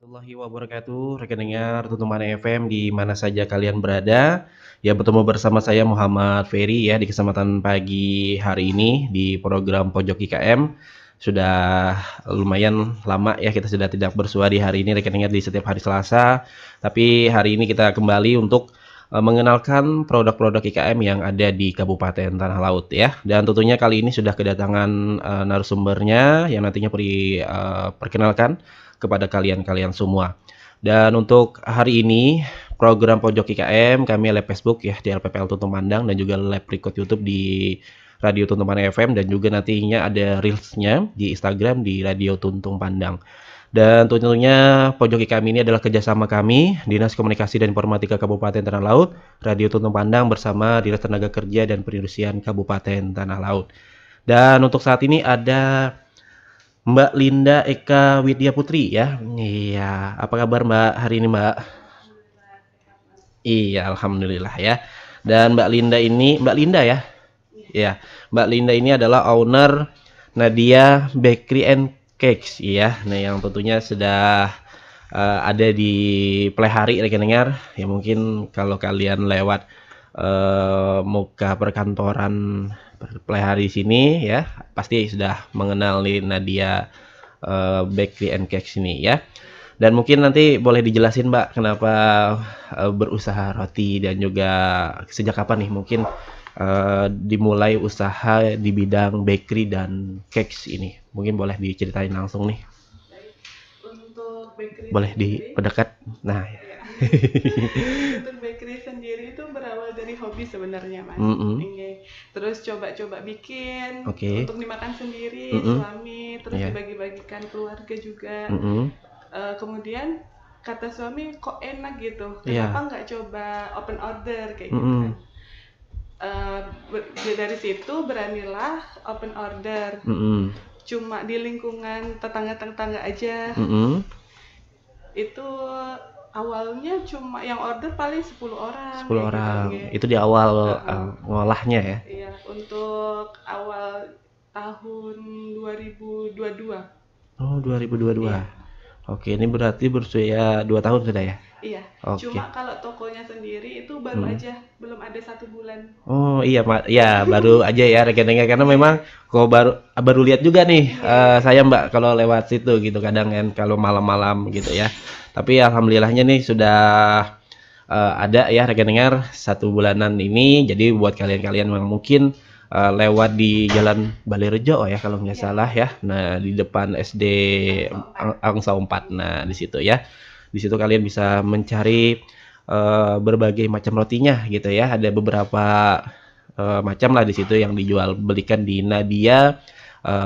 Warahmatullahi wabarakatuh, rekan dengar Tuntuman FM di mana saja kalian berada. Ya, bertemu bersama saya Muhammad Ferry ya di kesempatan pagi hari ini di program Pojok IKM. Sudah lumayan lama ya kita sudah tidak bersua di hari ini rekan dengar di setiap hari Selasa. Tapi hari ini kita kembali untuk mengenalkan produk-produk IKM yang ada di Kabupaten Tanah Laut ya. Dan tentunya kali ini sudah kedatangan narasumbernya yang nantinya perkenalkan kepada kalian-kalian semua. Dan untuk hari ini program Pojok IKM kami live Facebook ya di LPPL Tuntung Pandang dan juga live record YouTube di Radio Tuntuman FM dan juga nantinya ada reelsnya di Instagram di Radio Tuntung Pandang. Dan tentunya Pojok IKM ini adalah kerjasama kami, Dinas Komunikasi dan Informatika Kabupaten Tanah Laut, Radio Tuntung Pandang bersama Dinas Tenaga Kerja dan Perindustrian Kabupaten Tanah Laut. Dan untuk saat ini ada Mbak Linda Eka Widya Putri ya. Iya, apa kabar Mbak hari ini Mbak? Iya, alhamdulillah ya. Dan Mbak Linda ya. Iya, Mbak Linda ini adalah owner Nadia Bakery and Cakes ya. Nah, yang tentunya sudah ada di Plehari rekan dengar. Ya mungkin kalau kalian lewat muka perkantoran Plehari sini ya, pasti sudah mengenali Nadia Bakery and Cakes ini ya. Dan mungkin nanti boleh dijelasin Mbak kenapa berusaha roti dan juga sejak kapan nih mungkin dimulai usaha di bidang bakery dan cakes ini. Mungkin boleh diceritain langsung nih. Untuk bakery Boleh sendiri, diperdekat. Nah, ya. ya. Untuk bakery sendiri itu berawal dari hobi sebenarnya, Mas. Mm-mm. Terus coba-coba bikin Oke. untuk dimakan sendiri, Mm-mm. suami, terus Iya. dibagi-bagikan keluarga juga. Mm-mm. Kemudian kata suami kok enak gitu, Iya. kenapa nggak coba open order kayak gitu Mm-mm. kan. Dari situ beranilah open order. Mm-mm. Cuma di lingkungan tetangga-tetangga aja. Mm-mm. Itu awalnya cuma yang order paling 10 orang. 10 kayak orang. gitu, nggih. Itu di awal ngolahnya ya. Iya, untuk awal tahun 2022. Oh, 2022. Iya. Oke, ini berarti berusia 2 tahun sudah ya? Iya. Oke. Cuma kalau tokonya sendiri itu baru aja, belum ada 1 bulan. Oh iya, ya baru aja ya rekeningnya karena memang kok baru lihat juga nih saya Mbak kalau lewat situ gitu kadang kan kalau malam-malam gitu ya. Tapi alhamdulillahnya nih sudah ada ya rekening 1 bulanan ini. Jadi buat kalian-kalian yang mungkin lewat di Jalan Balerejo ya kalau nggak salah ya. Nah, di depan SD Angsa 4. Nah, di situ ya. Di situ kalian bisa mencari berbagai macam rotinya gitu ya. Ada beberapa macam lah di situ yang dijual belikan di Nadia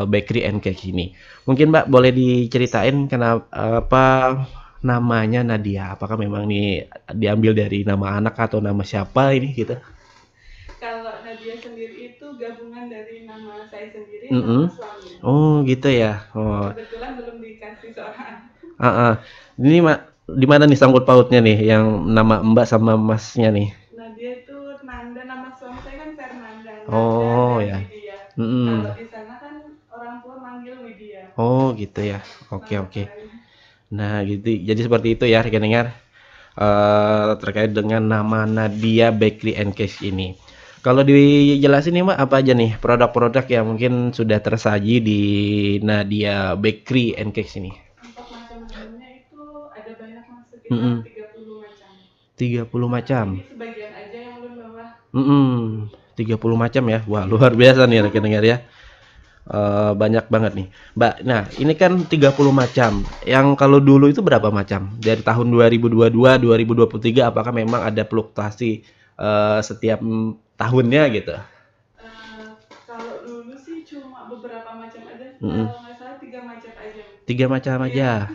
Bakery and Cake ini. Mungkin Mbak boleh diceritain kenapa namanya Nadia? Apakah memang ini diambil dari nama anak atau nama siapa ini gitu? Kalau Nadia sendiri itu gabungan dari nama saya sendiri Mm-mm. sama suami. Oh gitu ya. Oh, Kebetulan belum dikasih seorang. Ini di mana nih sangkut pautnya nih yang nama Mbak sama Masnya nih? Nadia itu Nanda, nama suami saya kan Fernanda. Nanda Oh dan ya. Widya. Mm-mm. Kalau di sana kan orang tua manggil Widya. Oh gitu ya. Oke Nama oke. lain. Nah gitu. Jadi seperti itu ya rekan dengar terkait dengan nama Nadia Bakery and Cakes ini. Kalau dijelasin nih Mbak apa aja nih produk-produk yang mungkin sudah tersaji di Nadia Bakery and Cakes ini? Untuk macam-macamnya itu ada banyak, Mas, sekitar Mm-mm. 30 macam. 30 macam. Ini sebagian aja yang belum bawah. 30 macam ya. Wah, luar biasa nih rekan dengar ya. Banyak banget nih. Mbak, nah ini kan 30 macam. Yang kalau dulu itu berapa macam? Dari tahun 2022, 2023 apakah memang ada fluktuasi setiap tahunnya gitu? Kalau dulu sih cuma beberapa macam aja. Mm-mm. Kalau nggak salah 3 macam aja. 3 macam Iya. aja.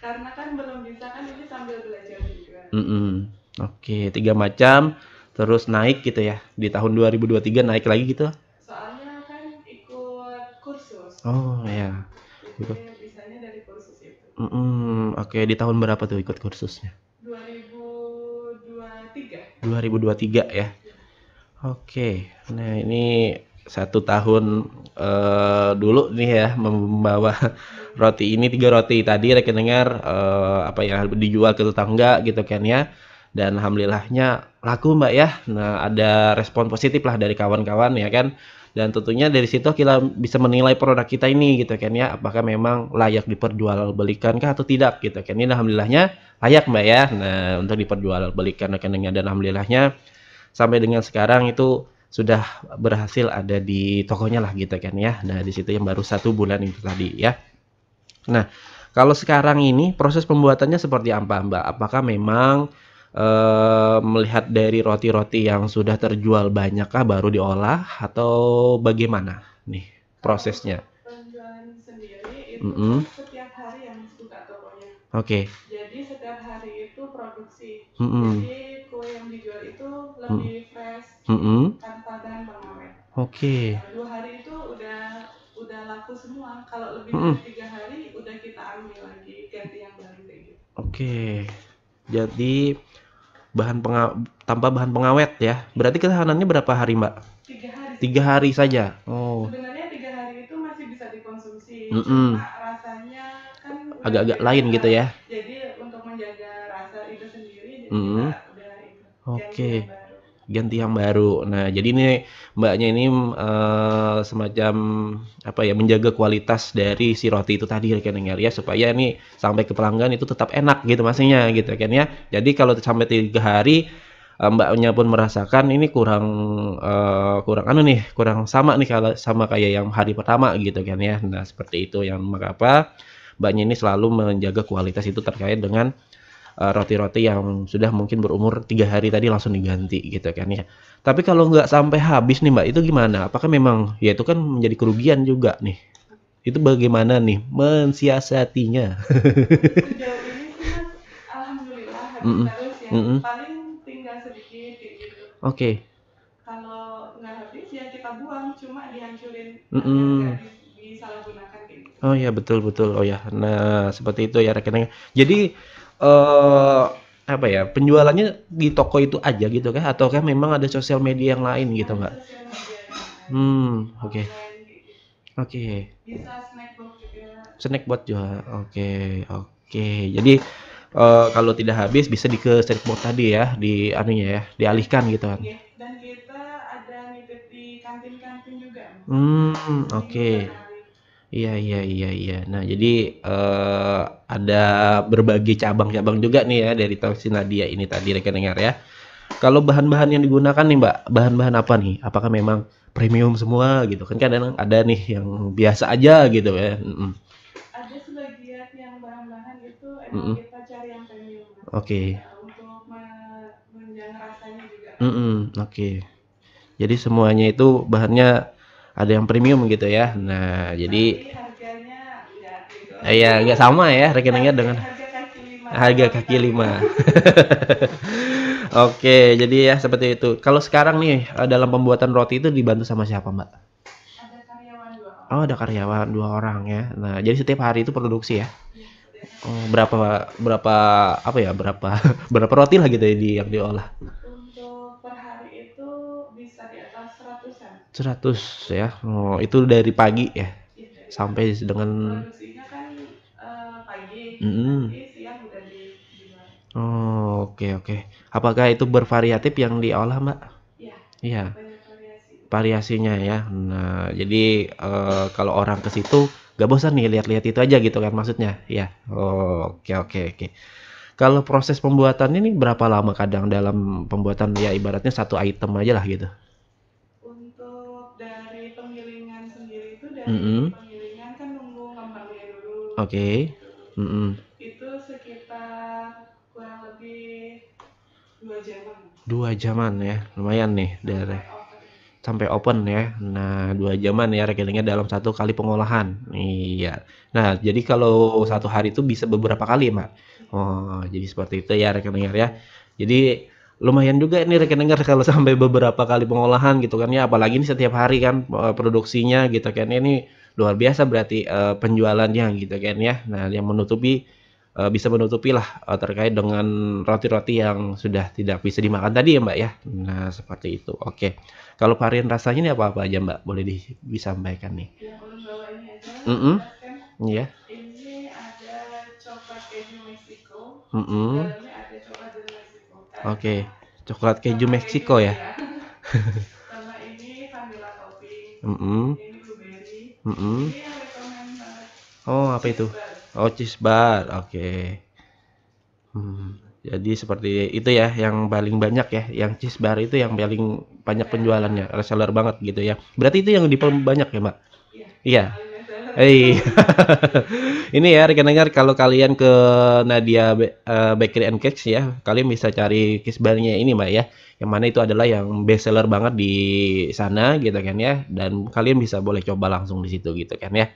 Karena kan belum bisa kan ini sambil belajar juga. Oke, 3 macam. Terus naik gitu ya. Di tahun 2023 naik lagi gitu. Soalnya kan ikut kursus. Oh ya. Jadi bisanya dari kursus itu. Oke, di tahun berapa tuh ikut kursusnya? 2023. 2023 ya. Oke. Nah, ini 1 tahun, dulu nih ya membawa roti ini, 3 roti tadi rekan dengar, apa ya, dijual ke tetangga gitu kan ya, dan alhamdulillahnya laku Mbak ya. Nah, ada respon positif lah dari kawan-kawan ya kan, dan tentunya dari situ kita bisa menilai produk kita ini gitu kan ya, apakah memang layak diperjualbelikan kah atau tidak gitu kan. Ini alhamdulillahnya layak Mbak ya. Nah, untuk diperjualbelikan rekan dengar, dan alhamdulillahnya sampai dengan sekarang itu sudah berhasil ada di tokonya lah gitu kan ya. Nah, di situ yang baru 1 bulan itu tadi ya. Nah, kalau sekarang ini proses pembuatannya seperti apa Mbak? Apakah memang melihat dari roti-roti yang sudah terjual banyakkah baru diolah atau bagaimana nih prosesnya? Penjualan sendiri itu Mm-mm. setiap hari yang buka tokonya. Oke. Jadi setiap hari itu produksi. Mm-mm. Jadi kue yang dijual itu Mm. lebih fresh Mm-mm. tanpa bahan pengawet. Oke. 2 hari itu udah laku semua. Kalau lebih Mm-mm. dari 3 hari udah kita ambil lagi ganti yang baru kayak gitu. Oke. Jadi tanpa bahan pengawet ya. Berarti ketahanannya berapa hari, Mbak? 3 hari. 3 hari saja. Oh. Sebenarnya 3 hari itu masih bisa dikonsumsi. Mm-mm. Cuma rasanya kan Agak-agak lain gitu ya. Jadi untuk menjaga rasa itu sendiri, jadi Mm-mm. kita udah itu Oke. ganti Ganti yang baru. yang baru. Nah, jadi ini Mbaknya ini semacam apa ya, menjaga kualitas dari si roti itu tadi rekan dengar ya, supaya ini sampai ke pelanggan itu tetap enak gitu maksudnya gitu kan ya. Jadi kalau sampai 3 hari Mbaknya pun merasakan ini kurang kurang nih, kurang sama nih kalau sama kayak yang hari pertama gitu kan ya. Nah, seperti itu yang mengapa Mbaknya ini selalu menjaga kualitas itu terkait dengan roti-roti yang sudah mungkin berumur 3 hari tadi langsung diganti gitu kan ya. Tapi kalau nggak sampai habis nih Mbak, itu gimana? Apakah memang ya itu kan menjadi kerugian juga nih? Itu bagaimana nih mensiasatinya? Sejauh ini sih Mas, alhamdulillah habis Mm-mm. terus ya. Mm-mm. Paling tinggal sedikit kayak gitu. Oke. Kalau nggak habis ya kita buang, cuma dihancurin agar Mm-mm. nggak disalahgunakan kayak gitu. Oh ya, betul betul. Oh ya. Nah, seperti itu ya rekeningnya. Jadi apa ya, penjualannya di toko itu aja gitu kah? Ataukah memang ada sosial media yang lain gitu, Mbak? Ada sosial media yang lain, Oke. online kayak gitu. Oke. Bisa snack box juga. Snack buat jual. Oke, oke. Jadi kalau tidak habis bisa ke snack box tadi ya, di anunya ya, dialihkan gitu kan. Iya, dan kita ada nitip di kantin-kantin juga. Oke. Sekali. Iya, iya, iya, iya. Nah, jadi ada berbagai cabang-cabang juga nih ya dari Tausi Nadia ini tadi rekan dengar ya. Kalau bahan-bahan yang digunakan nih Mbak, bahan-bahan apa nih? Apakah memang premium semua gitu kan? Kadang ada nih yang biasa aja gitu ya. Ada sebagian yang bahan-bahan itu emang Mm-mm. kita cari yang premium, Mas. Oke. Untuk menjaga rasanya juga. Oke. Jadi semuanya itu bahannya ada yang premium gitu ya. Nah, jadi Tapi harganya enggak gitu. ya nggak sama ya rekeningnya dengan Harga kaki 5. harga kaki 5. Oke, jadi ya seperti itu. Kalau sekarang nih dalam pembuatan roti itu dibantu sama siapa, Mbak? Ada karyawan 2 orang. Oh, ada karyawan 2 orang ya. Nah, jadi setiap hari itu produksi ya. Oh, berapa apa ya? Berapa roti lah gitu ya yang diolah? Untuk per hari itu bisa di atas 100-an. 100 ya. Oh, itu dari pagi ya Iya. sampai dengan Produksinya kan pagi, Mm-mm. nanti siang udah dijual. Oh, oke. Apakah itu bervariatif yang diolah, Mbak? Iya, Iya, banyak variasi. variasinya ya. Nah, jadi kalau orang ke situ gak bosan nih lihat-lihat itu aja gitu kan maksudnya. Iya. Oh, oke. Kalau proses pembuatannya ini berapa lama kadang dalam pembuatan ya ibaratnya satu item aja lah gitu. Untuk dari penggilingan sendiri itu Mm-mm. penggilingan kan nunggu ngembangnya dulu. Oke. Mm-mm. Itu sekitar kurang lebih 2 jaman. 2 jaman ya, lumayan nih dari Sampai sampai oven. open ya. Nah, 2 jaman ya rekeningnya dalam 1 kali pengolahan. Iya. Nah, jadi kalau 1 hari itu bisa beberapa kali, Mbak. Oh, jadi seperti itu ya rekening ya. Jadi lumayan juga ini rekening kalau sampai beberapa kali pengolahan gitu kan ya. Apalagi ini setiap hari kan produksinya gitu kan. Ini luar biasa berarti penjualannya gitu kan ya. Nah, yang menutupi bisa menutupi lah terkait dengan roti-roti yang sudah tidak bisa dimakan tadi ya Mbak ya. Nah seperti itu. Oke. Kalau varian rasanya ini apa-apa aja Mbak? Boleh disampaikan nih. Yang ulun bawa ini aja, Mm-mm. jelaskan. Iya. Ini ada coklat keju Meksiko, Mm-mm. dalamnya ada coklat dari Meksiko. Oke. Coklat keju Sama Meksiko ya. sama ini vanilla topping. Mm-mm. Ini blueberry. Mm-mm. Ini yang rekomend banget. Oh apa itu? Cheese bar. Oh cheese bar. Oke. Jadi seperti itu ya, yang paling banyak ya, yang cheese bar itu yang paling banyak penjualannya, reseller banget gitu ya. Berarti itu yang banyak ya, Mbak? Iya. Iya. Paling bestseller. Ini ya rekan dengar kalau kalian ke Nadia Bakery and Cakes ya, kalian bisa cari cheese bar-nya ini, Mbak ya. Yang mana itu adalah yang bestseller banget di sana gitu kan ya, dan kalian bisa boleh coba langsung di situ gitu kan ya.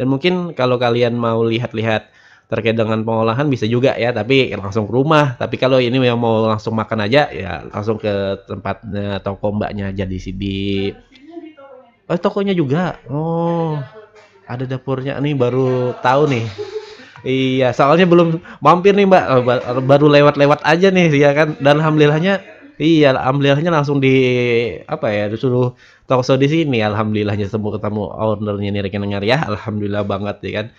Dan mungkin kalau kalian mau lihat-lihat terkait dengan pengolahan bisa juga ya, tapi langsung ke rumah. Tapi kalau ini yang mau langsung makan aja ya langsung ke tempatnya toko Mbaknya aja di sini. Mesinnya di tokonya juga. Oh, tokonya juga. Oh, ada dapurnya nih baru tahu nih. Iya, soalnya belum mampir nih Mbak. Baru lewat-lewat aja nih ya kan. Dan alhamdulillahnya iya, alhamdulillahnya langsung di apa ya, disuruh tokso di sini. Alhamdulillahnya ketemu ownernya nih rekan dengar ya. Alhamdulillah banget ya kan.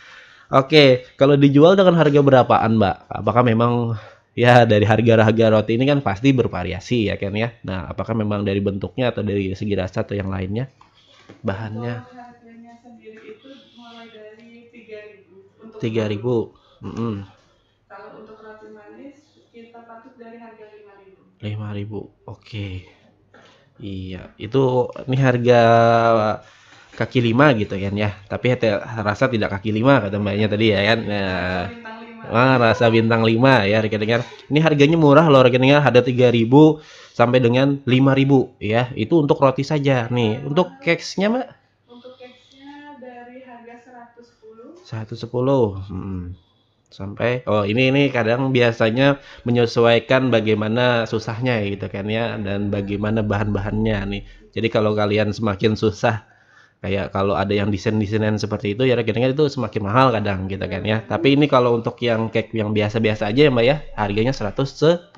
Oke, kalau dijual dengan harga berapaan, Mbak? Apakah memang ya dari harga-harga roti ini kan pasti bervariasi ya kan ya. Nah, apakah memang dari bentuknya atau dari segi rasa atau yang lainnya? Bahannya Untuk harganya sendiri itu mulai dari 3.000 untuk 3.000. Mm-mm. kalau untuk roti manis kita patok dari harga 5.000. 5.000. Oke. Iya, itu ini harga kaki lima gitu kan ya. Tapi rasa tidak kaki lima kata Mbaknya tadi ya kan. Nah, Bintang 5. rasa bintang 5 ya rekan dengar. Ini harganya murah loh rekan dengar, ada 3.000 sampai dengan 5.000 ya. Itu untuk roti saja. Nih, untuk cakes-nya, Mbak? Untuk cake-nya dari harga 110. 110. Sampai ini kadang biasanya menyesuaikan bagaimana susahnya ya gitu kan ya dan bagaimana bahan-bahannya nih. Jadi kalau kalian semakin susah kayak kalau ada yang desain-desainan seperti itu ya rekening itu semakin mahal kadang gitu kan ya. Tapi ini kalau untuk yang cake yang biasa-biasa aja ya Mbak ya, harganya 110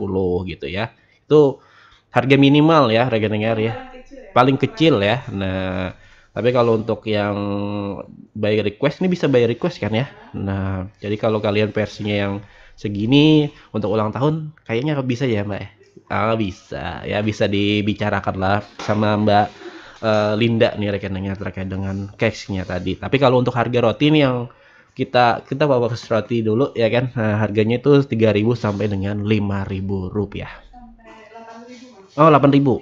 gitu ya. Itu harga minimal ya rekening ya. Paling kecil ya. Nah, tapi kalau untuk yang by request ini bisa by request kan ya. Nah, jadi kalau kalian versinya yang segini untuk ulang tahun kayaknya bisa ya Mbak ya. Bisa ya, bisa dibicarakan lah sama Mbak Linda nih rekeningnya terkait dengan case-nya tadi. Tapi kalau untuk harga roti nih yang kita bawa ke roti dulu ya kan. Nah, harganya itu 3.000 sampai dengan 5.000 rupiah. Sampai 8.000 Mas. Oh, 8.000. Iya.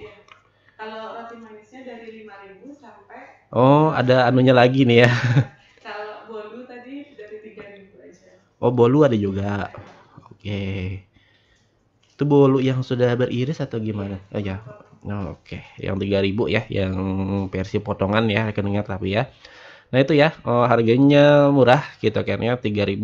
Kalau roti manisnya dari 5.000 sampai Oh, ada anunya lagi nih ya. kalau bolu tadi dari 3.000 aja. Oh, bolu ada juga. Oke. Itu bolu yang sudah beriris atau gimana? Oh ya. Oh, oke. Yang 3.000 ya, yang versi potongan ya, rekening tapi ya. Nah, itu ya, harganya murah gitu kan ya, 3.000.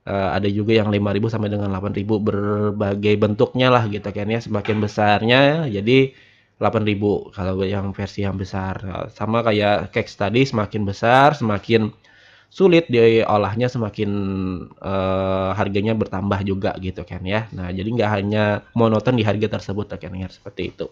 Ada juga yang 5.000 sampai dengan 8.000 berbagai bentuknya lah gitu kan ya. Semakin besarnya jadi 8.000 kalau yang versi yang besar. Sama kayak cake tadi semakin besar, semakin sulit diolahnya semakin harganya bertambah juga gitu kan ya. Nah, jadi nggak hanya monoton di harga tersebut kan ya, seperti itu.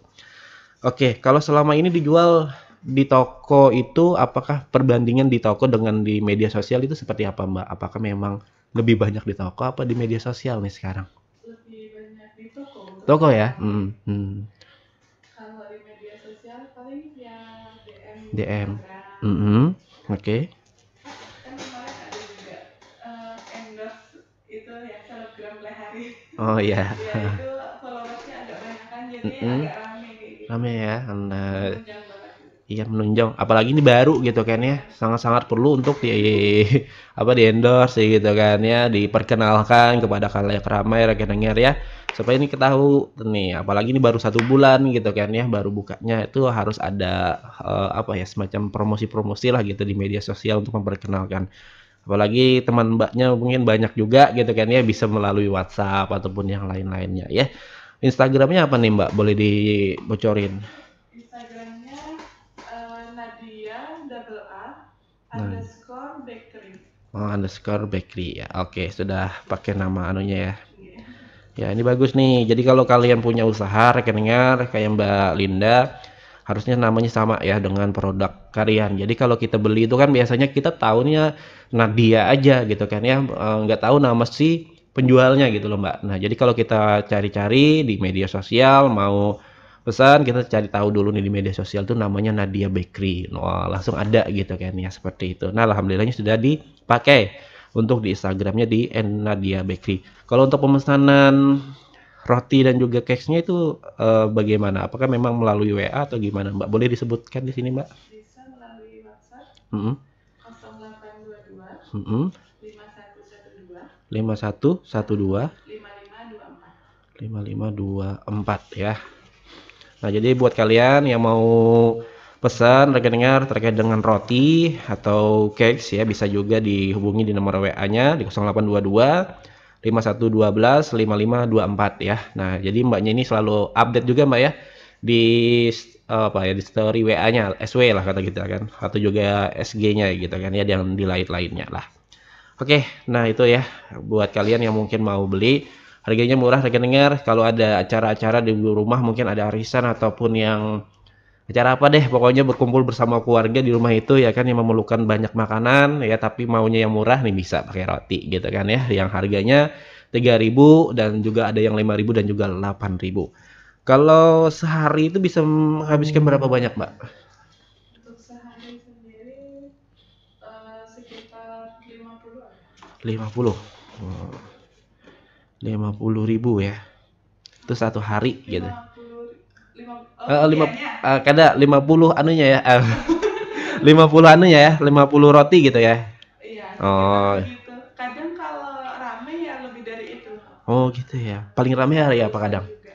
Oke, kalau selama ini dijual di toko itu apakah perbandingan di toko dengan di media sosial itu seperti apa, Mbak? Apakah memang lebih banyak di toko apa di media sosial nih sekarang? Lebih banyak di toko. Toko ya? Kalau di media sosial paling ya DM DM. Instagram. Oke. Kan kemarin ada juga endorse itu ya selebgram Lehari. Oh iya. Ya itu followersnya agak banyak kan jadi agak rame kayak gitu. Rame ya. Nah, Menunjang banget. iya menunjang, apalagi ini baru gitu kan ya, sangat-sangat perlu untuk di di endorse gitu kan ya, diperkenalkan kepada khalayak ramai rekan dengar ya, supaya ini ketahui nih, apalagi ini baru 1 bulan gitu kan ya, baru bukanya itu harus ada semacam promosi-promosi lah gitu di media sosial untuk memperkenalkan. Apalagi teman Mbaknya mungkin banyak juga gitu kan ya, bisa melalui WhatsApp ataupun yang lain-lainnya ya. Instagramnya apa nih Mbak? Boleh dibocorin? Instagramnya Nadia double A underscore bakery. Oh, underscore bakery ya. Oke, sudah pakai nama anunya ya. Iya. Ya, ini bagus nih. Jadi kalau kalian punya usaha rekeningan kayak Mbak Linda, harusnya namanya sama ya dengan produk kalian. Jadi kalau kita beli itu kan biasanya kita tahunya Nadia aja gitu kan ya, nggak tahu nama si penjualnya gitu loh Mbak. Nah, jadi kalau kita cari-cari di media sosial mau pesan, kita cari tahu dulu nih di media sosial tuh namanya Nadia Bakery. Wah, langsung ada gitu kan ya, seperti itu. Nah, alhamdulillahnya sudah dipakai untuk di Instagramnya di Nadia Bakery. Kalau untuk pemesanan roti dan juga cakes-nya itu bagaimana? Apakah memang melalui WA atau gimana, Mbak? Boleh disebutkan di sini, Mbak? Bisa melalui WhatsApp Mm-mm. 0822 Mm-mm. 5112 5112 5524. 5524 ya. Nah, jadi buat kalian yang mau pesan rekeningan terkait dengan roti atau cakes ya, bisa juga dihubungi di nomor WA-nya di 0822 5112 5524 ya. Nah, jadi Mbaknya ini selalu update juga Mbak ya di apa ya, di story WA-nya, SW lah kata kita kan, atau juga SG-nya gitu kan ya, yang di lainnya lah. Oke, nah itu ya buat kalian yang mungkin mau beli, harganya murah rekeningan. Kalau ada acara-acara di rumah, mungkin ada arisan ataupun yang acara apa deh, pokoknya berkumpul bersama keluarga di rumah itu ya kan, yang memerlukan banyak makanan ya, tapi maunya yang murah nih, bisa pakai roti gitu kan ya, yang harganya 3.000 dan juga ada yang 5.000 dan juga 8.000. Kalau sehari itu bisa menghabiskan berapa banyak, Mbak? Untuk sehari sendiri sekitar 50 ada. 50. Oh, 50.000 ya. Itu satu hari gitu. 50 Kada 50 anunya ya. 50 anunya ya, 50 roti gitu ya. iya, Oh. gitu. Kadang kalau rame ya lebih dari itu. Oh gitu ya. Paling rame hari apa kadang? Juga.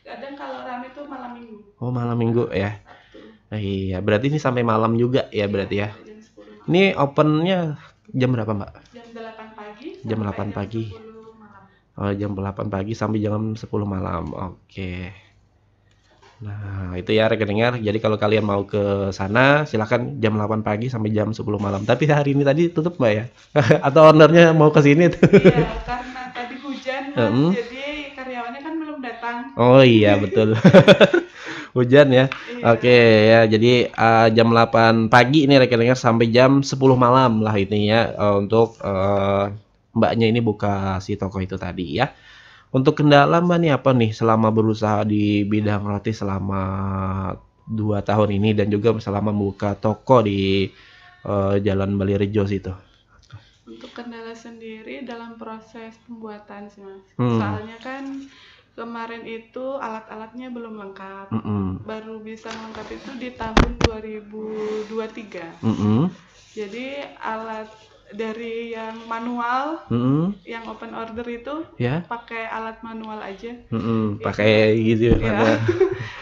Kadang kalau rame itu malam minggu. Oh, malam minggu ya. Sabtu. Iya, berarti ini sampai malam juga ya berarti ya. Jam 10 malam. Ini opennya jam berapa, Mbak? Jam 8 pagi. Jam sampai 8 pagi. 10 malam. Oh, jam 8 pagi sampai jam 10 malam. Oke. Nah, itu ya rekeningan. Jadi kalau kalian mau ke sana, silakan jam 8 pagi sampai jam 10 malam. Tapi hari ini tadi tutup, Mbak ya? Atau ownernya mau ke sini tuh? Iya, karena tadi hujan Mas, Mm-mm. jadi karyawannya kan belum datang. Oh iya, betul. Hujan ya. Iya. Oke ya, jadi jam 8 pagi ini rekeningan sampai jam 10 malam lah intinya, untuk Mbaknya ini buka si toko itu tadi ya. Untuk kendala Mbak nih apa nih selama berusaha di bidang roti selama 2 tahun ini dan juga selama membuka toko di Jalan Balirejo situ? Untuk kendala sendiri dalam proses pembuatan sih Mas. Hmm. Soalnya kan kemarin itu alat-alatnya belum lengkap. Mm-mm. Baru bisa lengkap itu di tahun 2023. Mm-mm. Jadi alat dari yang manual, Mm-mm. yang open order itu Ya. pakai alat manual aja. Mm-mm. Pakai gitu Ya. ada.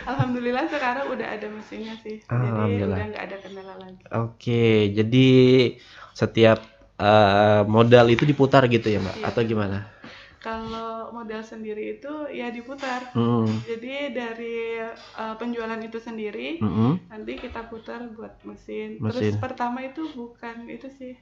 Alhamdulillah sekarang udah ada mesinnya sih. Jadi Alhamdulillah. udah nggak ada kendala lagi. Oke, jadi setiap modal itu diputar gitu ya Mbak? Iya. Atau gimana? Kalau modal sendiri itu ya diputar. Hmm. Jadi dari penjualan itu sendiri Mm-mm. nanti kita putar buat mesin. Mesin. Terus pertama itu bukan itu sih,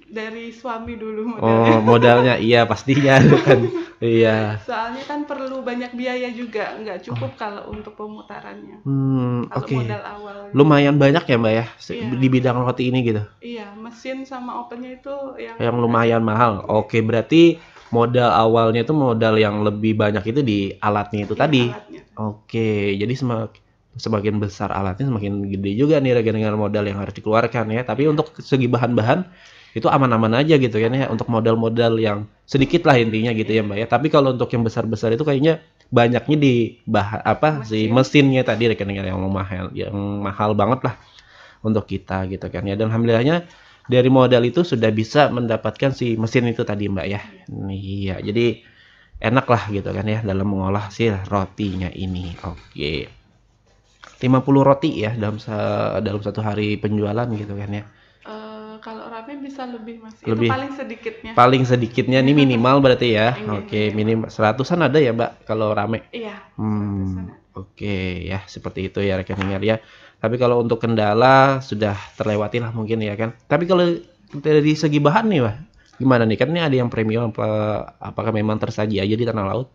dari suami dulu Oh, modalnya. modalnya iya pastinya kan. Iya. Soalnya kan perlu banyak biaya juga, nggak cukup kalau untuk pemutarannya. Kalau Oke. modal awal. Lumayan banyak ya Mbak ya Iya. di bidang roti ini gitu. Iya, mesin sama opennya itu Yang lumayan mahal. Oke, berarti modal awalnya itu modal yang lebih banyak itu di alatnya itu Iya, tadi. alatnya. Oke, jadi semakin besar alatnya semakin gede juga nih dengan modal yang harus dikeluarkan ya. Tapi untuk segi bahan-bahan itu aman-aman aja gitu kan ya, untuk modal-modal yang sedikit lah intinya gitu ya Mbak ya. Tapi kalau untuk yang besar-besar itu kayaknya banyaknya di si mesinnya tadi rekening yang mahal banget lah untuk kita gitu kan ya. Dan alhamdulillahnya dari modal itu sudah bisa mendapatkan si mesin itu tadi Mbak ya. Iya, jadi enak lah gitu kan ya dalam mengolah si rotinya ini. Oke. 50 roti ya dalam satu hari penjualan gitu kan ya. Kalau rame bisa lebih Mas. Lebih. Itu paling sedikitnya. Paling sedikitnya ini minimal berarti ya. Iya, Oke, minimal 100-an ada ya Mbak kalau rame. Iya. Oke ya, seperti itu ya rekening ya. Tapi kalau untuk kendala sudah terlewati lah mungkin ya kan. Tapi kalau dari segi bahan nih Mbak, gimana nih? Kan ini ada yang premium apakah memang tersaji aja di tanah laut?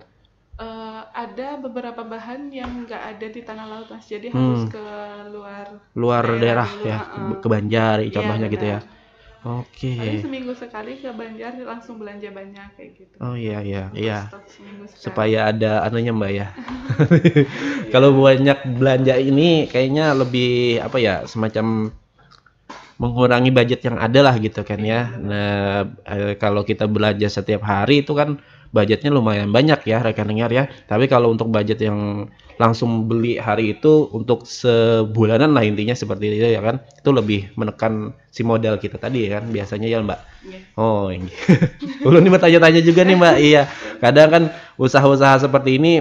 Ada beberapa bahan yang nggak ada di tanah laut Mas, jadi harus ke luar Luar daerah daerah dulu. ya, Heeh. ke Banjar Iya contohnya gitu ya. benar. Paling Oke. seminggu sekali ke Banjar langsung belanja banyak kayak gitu. Oh iya iya Untuk iya. stok seminggu sekali. Supaya ada anunya Mbak ya. Kalau Iya. banyak belanja ini kayaknya lebih apa ya, semacam mengurangi budget yang ada lah gitu kan Iya ya. benar. Nah, kalau kita belanja setiap hari itu kan budgetnya lumayan banyak ya rekan dengar ya. Tapi kalau untuk budget yang langsung beli hari itu untuk sebulanan lah intinya seperti itu ya kan. Itu lebih menekan si modal kita tadi ya kan biasanya ya Mbak. Iya. Oh, ini. Ulun nih bertanya-tanya juga nih Mbak. Iya, kadang kan usaha-usaha seperti ini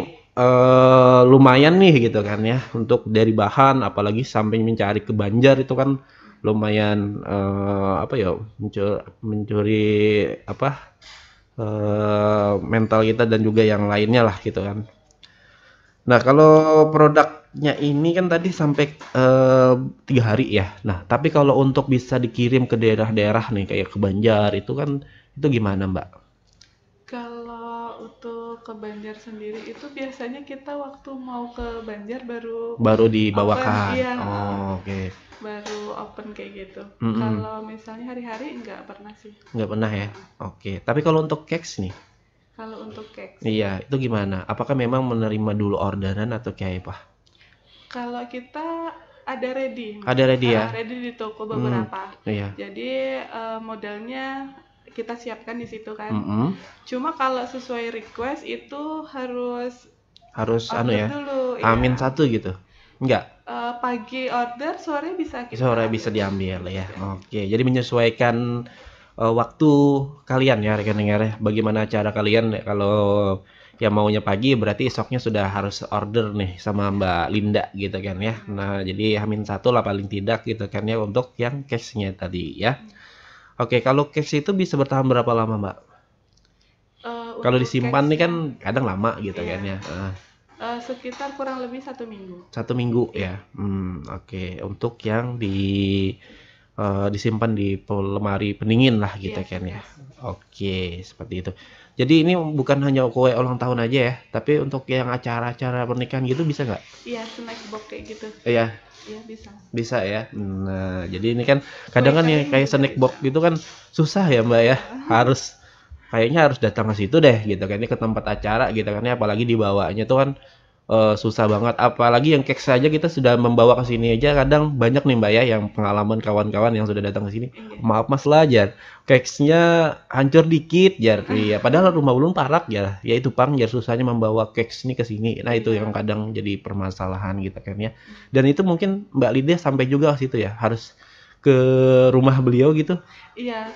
lumayan nih gitu kan ya untuk dari bahan apalagi sampai mencari ke Banjar itu kan lumayan apa ya mencuri apa mental kita dan juga yang lainnya lah gitu kan. Nah kalau produknya ini kan tadi sampai 3 hari ya. Nah tapi kalau untuk bisa dikirim ke daerah-daerah nih kayak ke Banjar itu kan itu gimana Mbak? Kalau untuk ke Banjar sendiri itu biasanya kita waktu mau ke Banjar baru Baru open, dibawakan. iya, Oh, oke. baru open kayak gitu. Mm-mm. Kalau misalnya hari-hari nggak pernah sih. Nggak pernah ya. Oke. Tapi kalau untuk cakes nih, Kalau untuk cake, iya itu gimana? Apakah memang menerima dulu orderan atau kayak apa? kalau kita ada ready, Mas. Ada ready ya? Ready di toko Hmm, beberapa. iya. Jadi modelnya kita siapkan di situ kan. Mm-mm. Cuma kalau sesuai request itu harus Harus anu order ya, dulu, amin ya. satu gitu. Enggak, Pagi order, sore bisa kita sore bisa ambil. diambil ya. Iya. Oke, jadi menyesuaikan waktu kalian ya rekan dengar ya. Bagaimana cara kalian ya, kalau yang maunya pagi berarti esoknya sudah harus order nih sama Mbak Linda gitu kan ya. Nah, jadi amin satu lah paling tidak gitu kan ya untuk yang case-nya tadi ya. Oke, kalau case itu bisa bertahan berapa lama Mbak? Kalau Untuk disimpan nih kan cake-nya, kadang lama gitu kan iya, ya. sekitar kurang lebih 1 minggu. 1 minggu Iya. ya. Oke. Untuk yang disimpan di lemari pendingin lah gitu Yes, kan ya. yes. Oke, seperti itu. Jadi ini bukan hanya kue ulang tahun aja ya, tapi untuk yang acara-acara pernikahan gitu bisa nggak? Iya, snack box kayak gitu. Iya, Iya, bisa. bisa ya. Nah, jadi ini kan Kue kadang kan yang kering kayak juga snack bisa. box gitu kan susah ya Mbak ya. Harus kayaknya harus datang ke situ deh gitu kan, ini ke tempat acara gitu kan ya, apalagi dibawanya tuh kan susah banget, apalagi yang cake saja kita sudah membawa ke sini aja kadang banyak nih Mbak ya yang pengalaman kawan-kawan yang sudah datang ke sini. Iya. Maaf Mas lah jar, cakesnya hancur dikit jar. Iya, padahal rumah ulun parak ya. Ya itu pang jar susahnya membawa cakes ini ke sini. Nah, itu yang kadang jadi permasalahan gitu kan ya. Dan itu mungkin Mbak Lydia sampai juga ke situ ya, harus ke rumah beliau gitu. Iya,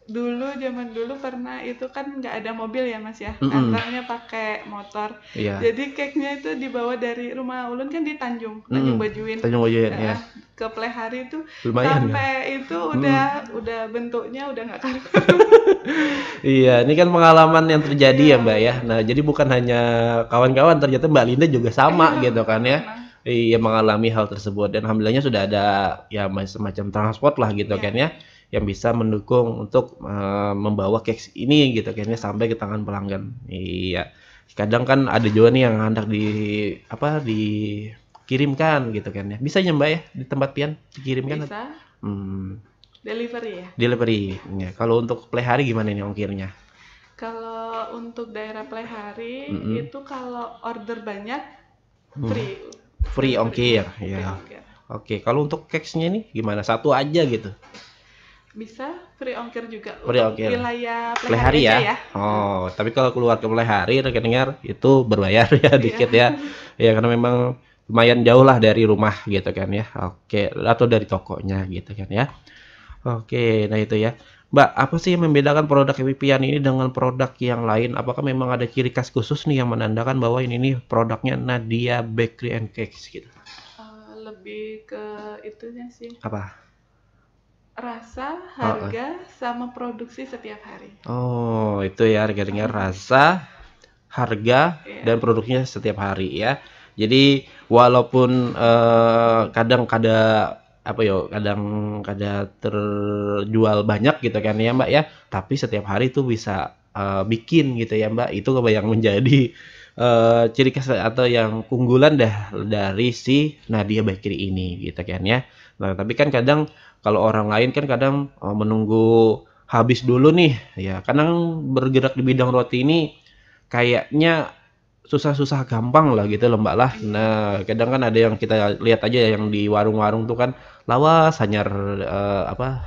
zaman dulu pernah itu kan nggak ada mobil ya Mas ya, Mm-mm. ngantarnya pakai motor. Iya. Jadi cake-nya itu dibawa dari rumah ulun kan di Tanjung Bajuin. Tanjung Bajuin ya. Ke Plehari itu Lumayan ya. sampai itu udah bentuknya udah nggak karu. Iya, ini kan pengalaman yang terjadi ya Iya, Mbak ya. Nah, jadi bukan hanya kawan-kawan, ternyata Mbak Linda juga sama iya, gitu kan ya. pernah. Iya, mengalami hal tersebut dan alhamdulillahnya sudah ada ya semacam transport lah gitu kan Iya, ya, yang bisa mendukung untuk membawa cake ini gitu kan ya sampai ke tangan pelanggan. Iya. Kadang kan ada juga nih yang hendak dikirimkan gitu kan ya. Bisa ya Mbak ya di tempat pian dikirimkan? bisa Hmm, delivery ya. delivery. Ya, kalau untuk pelihari gimana nih ongkirnya? Kalau untuk daerah Plehari Mm-mm. itu kalau order banyak Hmm. free. Free Delivery. ongkir, Free ya. ongkir. Oke, kalau untuk cakes-nya nih gimana? Satu aja gitu. Bisa free ongkir juga Free untuk ongkir. wilayah Pelihari Plehari aja ya. ya. Oh, tapi kalau keluar ke pelihari rekan dengar itu berbayar ya dikit Iya. ya. Ya karena memang lumayan jauh lah dari rumah gitu kan ya. Oke, atau dari tokonya gitu kan ya. Oke, nah itu ya. Mbak, apa sih yang membedakan produk Evipian ini dengan produk yang lain? Apakah memang ada ciri khas khusus nih yang menandakan bahwa ini nih produknya Nadia Bakery and Cakes gitu? Lebih ke itunya sih. Apa? Rasa, Heeh. harga, sama produksi setiap hari. Oh, itu ya harga rasa, harga, Iya. dan produksinya setiap hari ya. Jadi walaupun kadang apa yo, kadang kada terjual banyak gitu kan ya Mbak ya, tapi setiap hari tuh bisa bikin gitu ya Mbak. Itu yang menjadi ciri khas atau yang keunggulan dah dari si Nadia Bakery ini gitu kan ya. Nah, tapi kan kadang kalau orang lain kan kadang menunggu habis dulu nih ya. Kadang bergerak di bidang roti ini kayaknya susah-susah gampang lah gitu loh Mbak lah. Iya. Nah, kadang kan ada yang kita lihat aja yang di warung-warung tuh kan lawas hanya apa,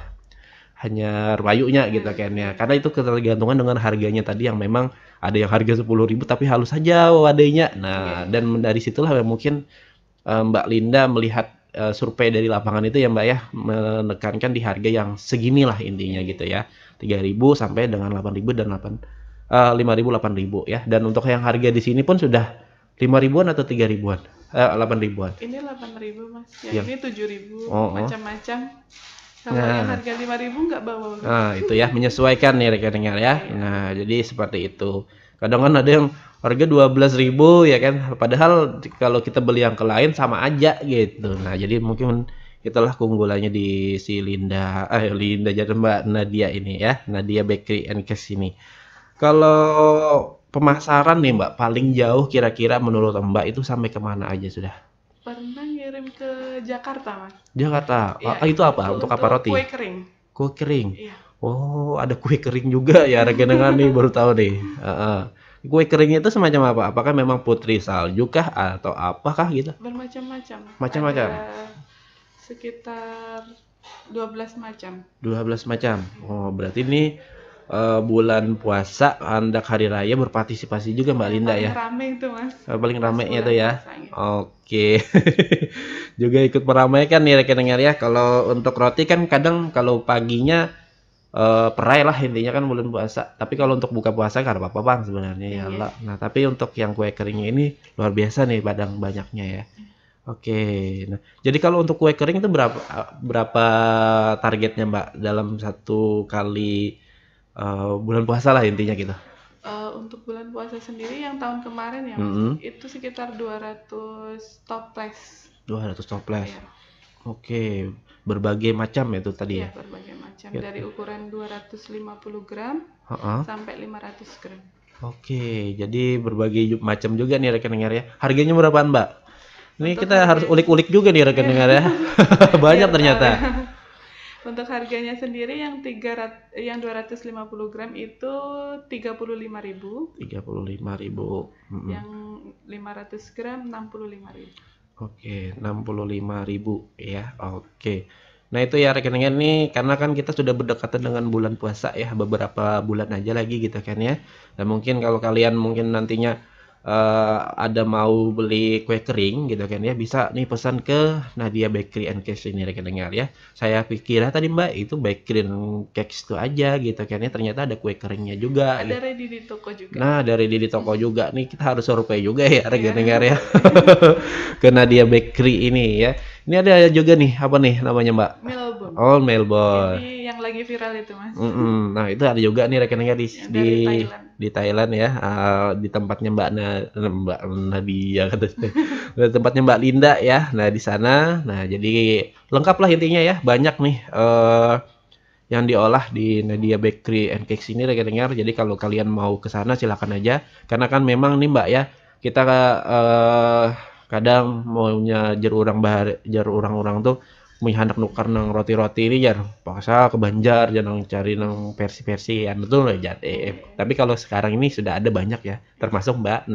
hanya rayunya gitu Nah, kan ya. iya. Karena itu ketergantungan dengan harganya tadi yang memang ada yang harga 10.000 tapi halus saja wadahnya. Iya, Nah, iya. dan dari situlah mungkin Mbak Linda melihat survei dari lapangan itu ya Mbak ya, menekankan di harga yang seginilah intinya Iya. gitu ya. 3.000 sampai dengan 8.000 dan 5.000 8.000 ya. Dan untuk yang harga di sini pun sudah 5.000-an atau 3.000-an? 8.000-an. Ini 8.000 Mas, yang Yang ini 7.000, oh, oh. macam-macam. Kalau yang Nah, harga 5.000 nggak bawa loh. nah, itu ya menyesuaikan nih rekan-rekan ya. Iya. Nah, jadi seperti itu. Kadang kan ada yang harga 12.000 ya kan. Padahal kalau kita beli yang ke lain sama aja gitu. Nah, jadi mungkin itulah keunggulannya di si Linda jadi Mbak Nadia ini ya. Nadia Bakery and Cake ini. Kalau pemasaran nih Mbak, paling jauh kira-kira menurut Mbak itu sampai kemana aja sudah? Pernah ngirim ke Jakarta Mas. Jakarta. Iya, Itu apa? Untuk apa untuk roti? kue kering. Kue kering. Iya. Oh, ada kue kering juga ya rekan-rekan nih baru tahu nih. Heeh. Kue keringnya itu semacam apa? Apakah memang putri salju kah atau apakah gitu? Bermacam-macam. Ada Macam-macam. sekitar 12 macam. 12 macam. Iya. Oh, berarti ini bulan puasa hendak hari raya berpartisipasi juga Mbak Iya, Linda paling ya. rame itu Mas. Paling Pas ramainya bulan tuh ya. puasanya. Oke. Juga ikut meramaikan nih rekan-rekan ya. Kalau untuk roti kan kadang kalau paginya perai lah intinya kan bulan puasa. Tapi kalau untuk buka puasa kan apa-apa Bang sebenarnya ya Iya. Allah. Nah, tapi untuk yang kue keringnya ini luar biasa nih padang banyaknya ya. Oke. Nah, jadi kalau untuk kue kering itu berapa targetnya Mbak dalam satu kali bulan puasa lah intinya gitu. Untuk bulan puasa sendiri yang tahun kemarin ya Mas, Mm-mm. itu sekitar 200 toples. 200 toples. Iya. Oke, berbagai macam ya itu tadi Iya, ya. berbagai macam Ya. dari ukuran 250 gram Heeh. sampai 500 gram. Oke, jadi berbagai macam juga nih rekan-rekan ya. Harganya berapaan Mbak? Ini Untuk kita harus harga ulik-ulik juga nih rekan-rekan ya. Banyak biar tahu ternyata. ya. Untuk harganya sendiri yang 250 gram itu 35.000, 35.000. yang 500 gram 65.000. Oke, 65.000 ya. Oke. Nah, itu ya rekan-rekan nih karena kan kita sudah berdekatan dengan bulan puasa ya, beberapa bulan aja lagi gitu kan ya. Dan mungkin kalau kalian mungkin nantinya ada mau beli kue kering gitu kan ya, bisa nih pesan ke Nadia Bakery and Cakes ini rekan-rekan ya. Saya pikir tadi Mbak itu bakery and cakes itu aja gitu kan ya, ternyata ada kue keringnya juga Ada gitu. ready di toko juga. Nah, dari di toko juga nih kita harus survei juga ya Iya. rekan-rekan ya. Ke Nadia Bakery ini ya. Ini ada juga nih apa nih namanya Mbak? Melbourne. Oh, Melbourne. Ini yang lagi viral itu Mas. Nah, itu ada juga nih rekan-rekan Yang dari Thailand. di Thailand ya, di tempatnya Mbak Nadia kata saya. Di tempatnya Mbak Linda ya. Nah, di sana. Nah, jadi lengkap lah intinya ya. Banyak nih yang diolah di Nadia Bakery and Cakes ini rekan-rekan. Jadi kalau kalian mau ke sana silakan aja. Karena kan memang nih Mbak ya, kita kadang maunya jar orang tuh mie hendak nukar nang roti-roti ini jar paksa ke Banjar jangan cari nang versi-versi anu tuh loh jadi. Tapi kalau sekarang ini sudah ada banyak ya, termasuk Mbak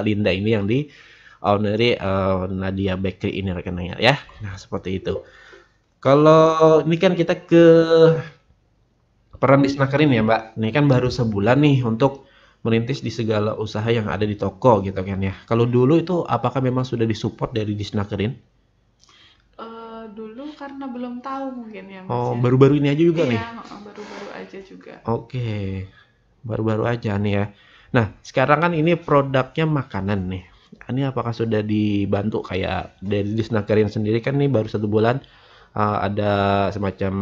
Linda ini yang di owneri Nadia Bakery ini rekan-rekan ya. Nah, seperti itu. Kalau ini kan kita ke peran disnakerin ya Mbak. Ini kan baru sebulan nih untuk merintis di segala usaha yang ada di toko gitu kan ya. Kalau dulu itu apakah memang sudah disupport dari disnakerin? Dulu karena belum tahu mungkin ya Mas Oh, ya. baru-baru ini aja juga nih. Iya, baru-baru aja juga. Oke, baru-baru aja nih ya. Nah, sekarang kan ini produknya makanan nih. Ini apakah sudah dibantu kayak dari disnakerin sendiri kan nih baru 1 bulan ada semacam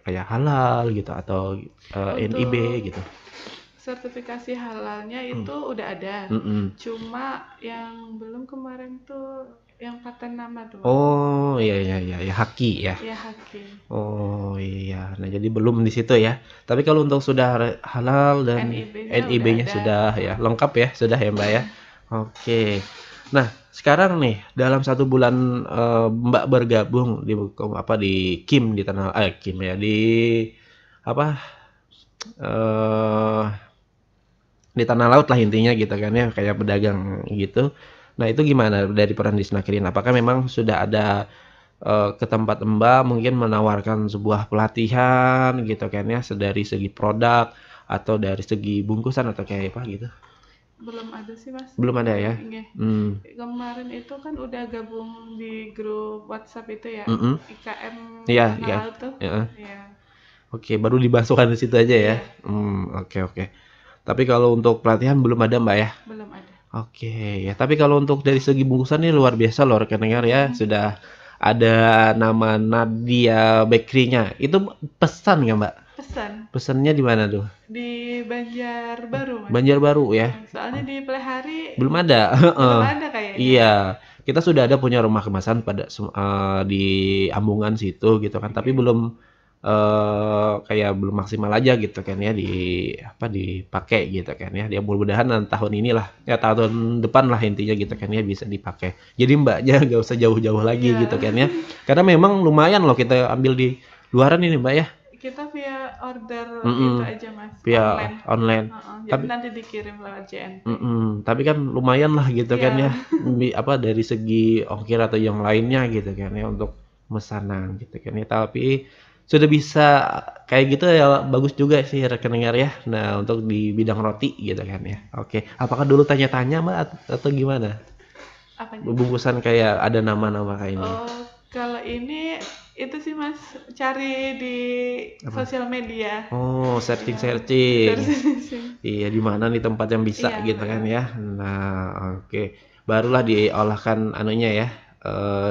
kayak halal gitu atau NIB Untuk gitu. sertifikasi halalnya Hmm. itu udah ada. Mm-mm. Cuma yang belum kemarin tuh yang paten nama tuh Mas. Oh, Oh, iya, Haki ya? Ya Haki. Oh, iya. Nah, jadi belum di situ ya. Tapi kalau untuk sudah halal dan NIB-nya udah NIB-nya ada. sudah ya, lengkap ya, sudah ya Mbak ya? Oke. Nah, sekarang nih dalam 1 bulan, Mbak bergabung di KIM di KIM ya, di apa, eee, di tanah laut lah intinya gitu kan ya, kayak pedagang gitu. Nah, itu gimana dari peran Disnakerin? Apakah memang sudah ada ke tempat Mbak mungkin menawarkan sebuah pelatihan gitu kan ya, dari segi produk atau dari segi bungkusan atau kayak apa gitu? Belum ada sih Mas. Belum ada ya? Nggih. Hmm. Kemarin itu kan udah gabung di grup WhatsApp itu ya, Mhm. IKM Iya, Tanah iya. Laut tuh. Heeh. Iya. Oke, baru dimasukkan di situ aja ya? Iya, Oke. Tapi kalau untuk pelatihan belum ada Mbak ya? belum ada. Oke, ya tapi kalau untuk dari segi bungkusan ini luar biasa loh rekan dengar ya, sudah ada nama Nadia Bakery-nya. Itu pesan nggak Mbak? Pesan Pesannya di mana tuh? di Banjarbaru Mas. Banjarbaru ya? Soalnya di Pelihari Belum ada, belum heeh. ada kayaknya. Iya, kita sudah ada punya rumah kemasan di Ambungan situ gitu kan, tapi belum kayak belum maksimal aja gitu kan ya dipakai gitu kan ya. Dia mudah-mudahan tahun inilah, ya tahun depan lah intinya gitu kan ya bisa dipakai. Jadi Mbaknya nggak usah jauh-jauh lagi Iya. gitu kan ya. Karena memang lumayan loh kita ambil di luaran ini Mbak ya. Kita via order Mm-mm. itu aja Mas, Via online. online. Jadi Tapi nanti dikirim lewat JNT. tapi kan lumayan lah gitu kan Iya. ya, dari segi ongkir atau yang lainnya gitu kan ya untuk pesanan gitu kan ya. Tapi sudah bisa kayak gitu ya bagus juga sih rekan dengar ya. Nah untuk di bidang roti gitu kan ya. Oke, apakah dulu tanya-tanya Mbak atau gimana? Apanya? Bungkusan kayak ada nama-nama kayak ini. Oh, kalau ini itu sih Mas, cari di sosial media. Oh, searching. Searching. Iya, di mana nih tempat yang bisa Iya, gitu kan ya. Nah, oke. Barulah diolahkan anunya ya,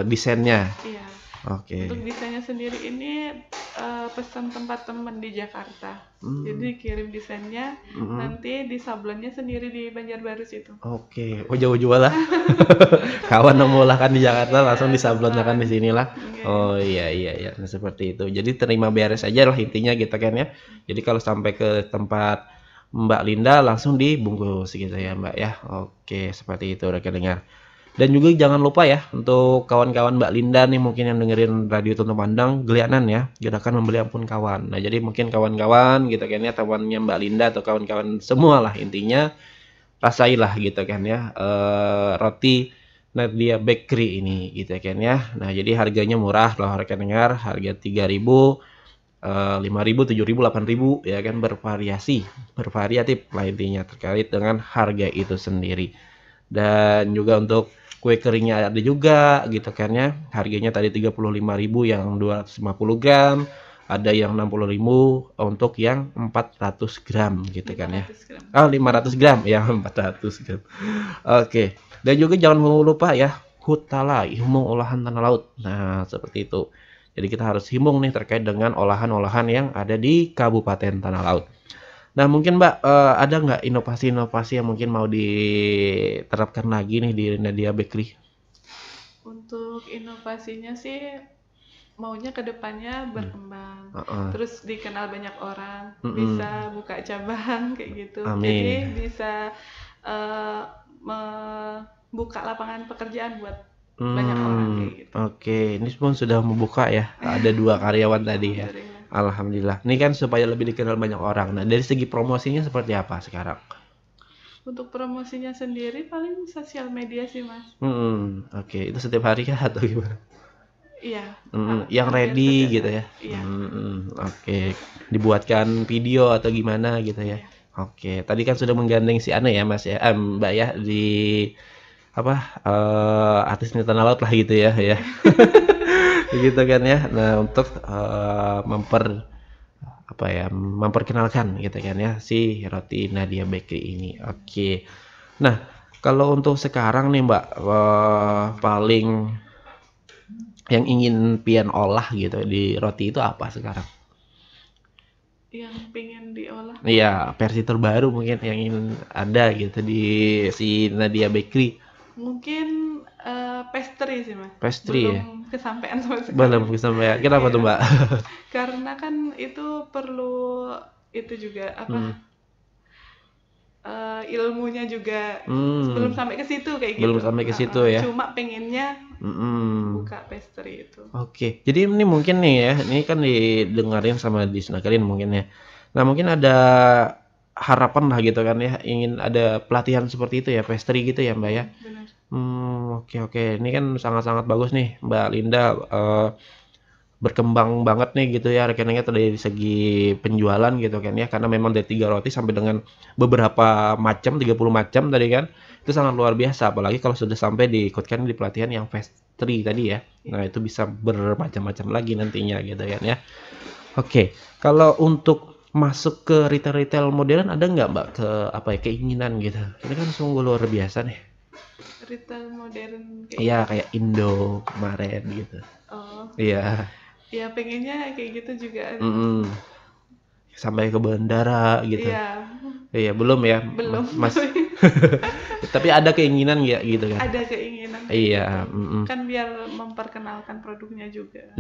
desainnya. Iya. Oke. Untuk desainnya sendiri ini pesan tempat teman di Jakarta. Jadi kirim desainnya, nanti di sablonnya sendiri di Banjarbaru situ. Oke. Oh, jauh-jauh lah. Kawan yang mengolah di Jakarta langsung disablonkan di sinilah. Oh iya. Nah, seperti itu. Jadi terima beres aja lah intinya gitu kan ya. Jadi kalau sampai ke tempat Mbak Linda langsung dibungkus gitu ya Mbak ya. Oke, seperti itu rekan dengar. Dan juga jangan lupa ya untuk kawan-kawan Mbak Linda nih mungkin yang dengerin Radio Tuntun Pandang Gelianan ya, gerakan membeli ampun kawan. Nah, jadi mungkin kawan-kawan gitu kan ya, temannya Mbak Linda atau kawan-kawan semua lah intinya rasailah gitu kan ya roti Nadia Bakery ini gitu kan ya. Nah, jadi harganya murah loh rekan dengar, harga 3.000, 5.000, 7.000, 8.000 ya kan bervariatif lah intinya terkait dengan harga itu sendiri. Dan juga untuk kue keringnya ada juga gitu kan ya. Harganya tadi 35.000 yang 250 gram, ada yang 60.000 untuk yang 400 gram gitu kan ya. 500 gram ya 400 gram. Oke. Dan juga jangan lupa ya Hutala, ilmu olahan tanah laut. Nah, seperti itu. Jadi kita harus himbung nih terkait dengan olahan-olahan yang ada di Kabupaten Tanah Laut. Nah, mungkin Mbak, ada nggak inovasi-inovasi yang mungkin mau diterapkan lagi nih di Nadia Bakery? Untuk inovasinya sih maunya ke depannya berkembang. Heeh. Terus dikenal banyak orang, Mm-mm. bisa buka cabang kayak gitu. Amin. Jadi bisa membuka lapangan pekerjaan buat banyak orang kayak gitu. Oke, ini pun sudah membuka ya. Ada 2 karyawan tadi ya. Alhamdulillah. Alhamdulillah. Ini kan supaya lebih dikenal banyak orang. Nah, dari segi promosinya seperti apa sekarang? Untuk promosinya sendiri paling sosial media sih Mas. Oke. Itu setiap hari kah atau gimana? Iya. Yang hampir ready setiap gitu hari. ya? Iya. Oke. Dibuatkan video atau gimana gitu ya? Iya. Oke. Tadi kan sudah menggandeng si Ane ya Mas ya, Mbak ya di artis Tanah Laut lah gitu ya. Gitu kan ya. Nah, untuk memperkenalkan gitu kan ya si roti Nadia Bakery ini. Oke. Nah, kalau untuk sekarang nih Mbak, paling yang ingin pian olah gitu di roti itu apa sekarang? Yang pengen diolah. Iya, versi terbaru mungkin yang ingin ada gitu di si Nadia Bakery. Mungkin pastry sih Mas. Pastry ya? Belum kesampaian sama sekali. Belum kesampaian. Kenapa tuh, Iya. Mbak? Karena kan itu perlu itu juga apa ilmunya juga belum sampai ke situ kayak Belum gitu. sampai ke situ ya. Cuma pengennya buka pastry itu. Oke, jadi ini mungkin nih ya, ini kan didengarin sama disenakarin mungkin ya. Nah mungkin ada harapan lah gitu kan ya, ingin ada pelatihan seperti itu ya, pastry gitu ya Mbak ya. Benar. Oke. Ini kan sangat-sangat bagus nih Mbak Linda, berkembang banget nih gitu ya rekeningnya dari segi penjualan gitu kan ya, karena memang dari 3 roti sampai dengan beberapa macam, 30 macam tadi kan, itu sangat luar biasa. Apalagi kalau sudah sampai diikutkan di pelatihan yang pastry tadi ya. Nah itu bisa bermacam-macam lagi nantinya gitu kan ya. Oke, kalau untuk masuk ke retail-retail modern ada nggak Mbak ke apa ya, keinginan gitu? Ini kan sungguh luar biasa nih. Retail modern kayak Iya kayak Indo kemarin gitu. Oh, Iya. ya pengennya kayak gitu juga. Sampai ke bandara gitu. Iya, Iya belum ya, belum. Mas. Tapi ada keinginan ya gitu kan? Ada keinginan kayak Iya. gitu. Kan biar memperkenalkan produknya juga.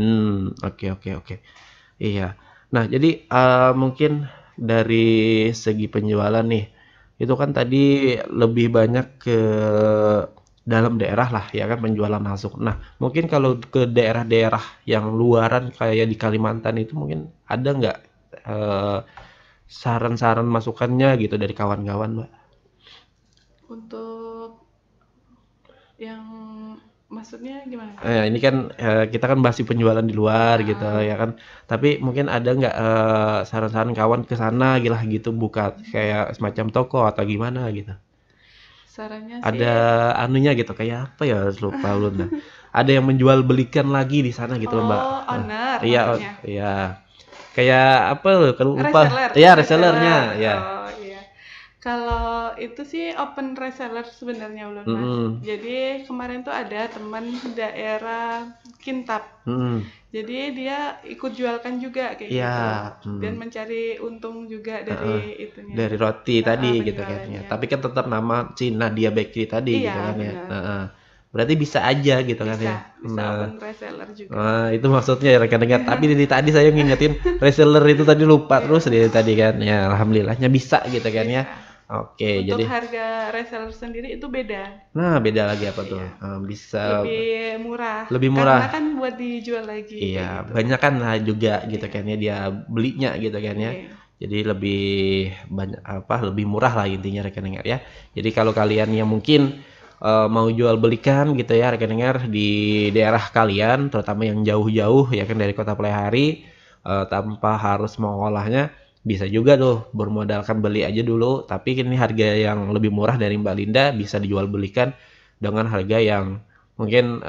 Oke. Iya. Nah jadi mungkin dari segi penjualan nih, itu kan tadi lebih banyak ke dalam daerah lah ya kan penjualan langsung. Nah mungkin kalau ke daerah-daerah yang luaran kayak di Kalimantan itu mungkin ada nggak saran-saran masukannya gitu dari kawan-kawan Mbak? Untuk yang maksudnya gimana? Ini kan kita kan bahas penjualan di luar gitu ya kan. Tapi mungkin ada nggak saran-saran kawan ke sana gitu buka kayak semacam toko atau gimana gitu? Sarannya sih Ada anunya gitu kayak apa ya lupa belum dah. Ada yang menjual belikan lagi di sana gitu loh Mbak. owner Iya, maksudnya. iya. Kayak apa loh kalau lupa. Reseller. Iya, resellernya ya. Oh iya. Kalau itu sih open reseller sebenarnya Ulun Mas. Jadi kemarin tuh ada teman daerah Kintab. Jadi dia ikut jualkan juga kayak gitu. Dan mencari untung juga dari itunya. Dari roti tadi gitu kan ya. penjualannya. Tapi kan tetap nama Cina dia Bakery tadi gitu Iya, kan ya. benar. Berarti bisa aja gitu kan ya. Bisa open reseller juga. Nah, itu maksudnya ya rekan-rekan. Tapi dari tadi saya ngingetin reseller itu tadi lupa terus dari tadi kan. Ya alhamdulillahnya bisa gitu kan ya. Oke, Untuk jadi harga reseller sendiri itu beda. nah beda lagi apa tuh? Bisa Lebih murah. lebih murah. Karena kan buat dijual lagi. Iya, kayak gitu. banyak kan lah juga gitu kan ya dia belinya gitu kan ya. Iya. Jadi lebih banyak lebih murah lah intinya rekan-rekan ya. Jadi kalau kalian yang mungkin mau jual belikan gitu ya rekan-rekan di daerah kalian, terutama yang jauh-jauh ya kan dari Kota Pleiari, tanpa harus mengolahnya, bisa juga tuh bermodalkan beli aja dulu. Tapi ini harga yang lebih murah dari Mbak Linda bisa dijual belikan dengan harga yang mungkin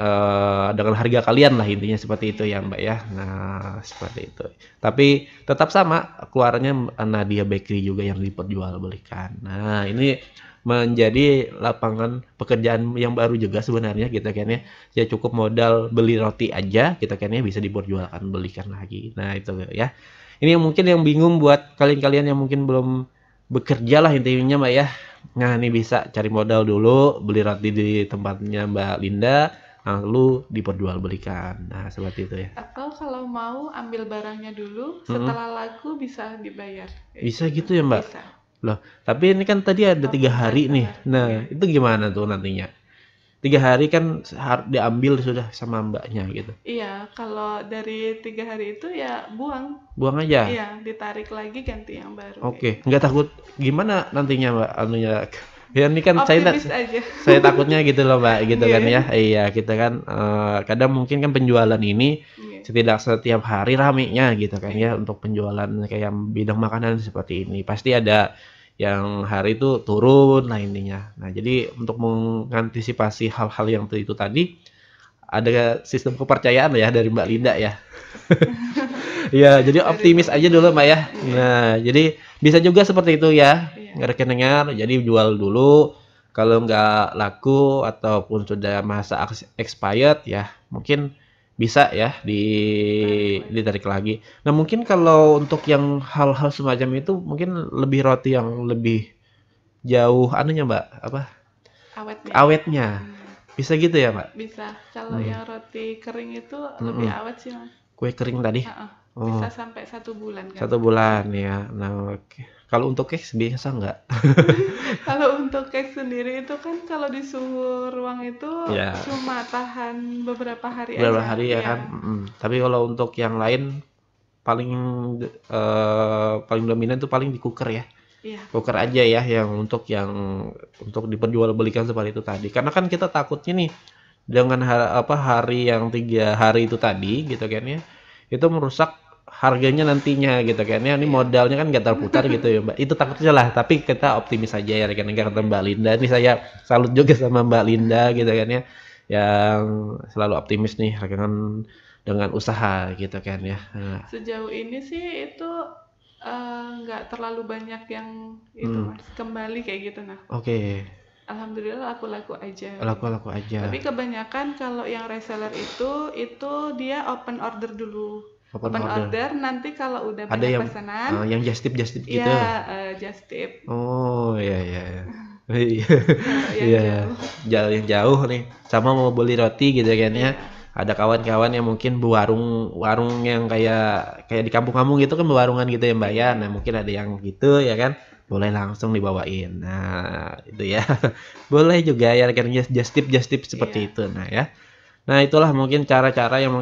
dengan harga kalian lah intinya seperti itu ya Mbak ya. Nah seperti itu. Tapi tetap sama keluarnya Nadia Bakery juga yang diperjualbelikan. Nah ini menjadi lapangan pekerjaan yang baru juga sebenarnya gitu kan ya. Ya cukup modal beli roti aja gitu kan ya bisa diperjualkan belikan lagi. Nah itu ya. Ini yang mungkin yang bingung buat kalian-kalian yang mungkin belum bekerja lah intinya Mbak ya. Nah ini bisa cari modal dulu, beli roti di tempatnya Mbak Linda, lalu diperjualbelikan. Nah seperti itu ya. Atau kalau mau ambil barangnya dulu, setelah laku bisa dibayar. Bisa gitu ya Mbak? Bisa. Loh, tapi ini kan tadi ada 3 hari nih. Nah itu gimana tuh nantinya? 3 hari kan diambil sudah sama mbaknya gitu. Iya, kalau dari 3 hari itu ya buang. Buang aja? Iya, ditarik lagi ganti yang baru. Oke, nggak takut gimana nantinya Mbak anunya? Ya ini kan Optimis aja. saya takutnya gitu loh Mbak, gitu kan ya. Iya, kita kan kadang mungkin kan penjualan ini setiap hari ramenya gitu kan ya untuk penjualan kayak bidang makanan seperti ini. Pasti ada yang hari itu turun lah intinya. Nah, jadi untuk mengantisipasi hal-hal yang itu tadi ada sistem kepercayaan ya dari Mbak Linda ya. Ya, jadi optimis aja dulu Mbak ya. Nah, jadi bisa juga seperti itu ya. Dengar, jadi jual dulu. Kalau nggak laku ataupun sudah masa expired ya, mungkin bisa ya ditarik lagi. Nah, mungkin kalau untuk yang hal-hal semacam itu mungkin lebih roti yang lebih jauh anunya Mbak, apa? Awetnya. Awetnya. Bisa gitu ya, Mbak? Bisa. Kalau yang roti kering itu lebih awet sih, Mas. Kue kering tadi? Bisa sampai 1 bulan kan. 1 bulan ya. Nah, oke. Kalau untuk cake biasa nggak? Kalau untuk cake sendiri itu kan kalau di suhu ruang itu Ya, cuma tahan beberapa hari beberapa aja. hari ya kan. Tapi kalau untuk yang lain paling paling dominan tuh paling di cooker ya. Iya. Cooker aja ya yang untuk diperjualbelikan seperti itu tadi. Karena kan kita takutnya nih dengan hari yang 3 hari itu tadi gitu kan ya, itu merusak harganya nantinya gitu kan ya. Ini modalnya kan nggak terputar gitu ya, Mbak. Itu takutnya lah, tapi kita optimis aja ya rekan-rekan, kata Mbak Linda. Ini saya salut juga sama Mbak Linda gitu kan ya, yang selalu optimis nih rekan dengan usaha gitu kan ya. Nah, Sejauh ini sih itu nggak terlalu banyak yang itu Mas, kembali kayak gitu. Nah, oke. alhamdulillah laku-laku aja. Laku-laku aja. Tapi kebanyakan kalau yang reseller itu dia open order dulu. Open order nanti kalau udah Ada banyak yang pesanan, yang just tip gitu. ya just tip. Oh, iya. Iya. Yang Iya. Yang jauh nih. Sama mau beli roti gitu kan ya. Ada kawan-kawan yang mungkin warung yang kayak di kampung-kampung gitu kan, warungan gitu ya, Mbak ya. Nah, mungkin ada yang gitu ya kan. Boleh langsung dibawain. Nah, itu ya. Boleh juga ya rekan just tip seperti itu. Nah, ya. Nah, itulah mungkin cara-cara yang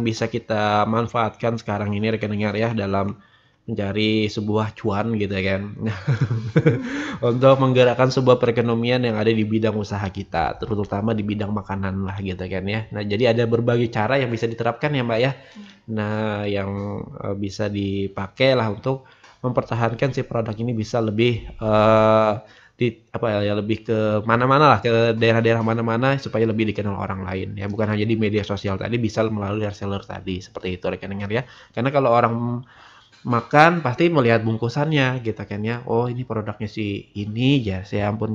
bisa kita manfaatkan sekarang ini rekan dengar ya, dalam mencari sebuah cuan gitu kan. Untuk menggerakkan sebuah perekonomian yang ada di bidang usaha kita, terutama di bidang makanan lah gitu kan ya. Nah, jadi ada berbagai cara yang bisa diterapkan ya, Mbak ya. Nah, yang bisa dipakai lah untuk mempertahankan si produk ini bisa lebih lebih ke mana-mana lah, ke daerah-daerah mana-mana supaya lebih dikenal orang lain ya, bukan hanya di media sosial tadi, bisa melalui reseller tadi seperti itu rekan dengar ya. Karena kalau orang makan pasti melihat bungkusannya gitu kan ya, oh ini produknya si ini ya, saya ampun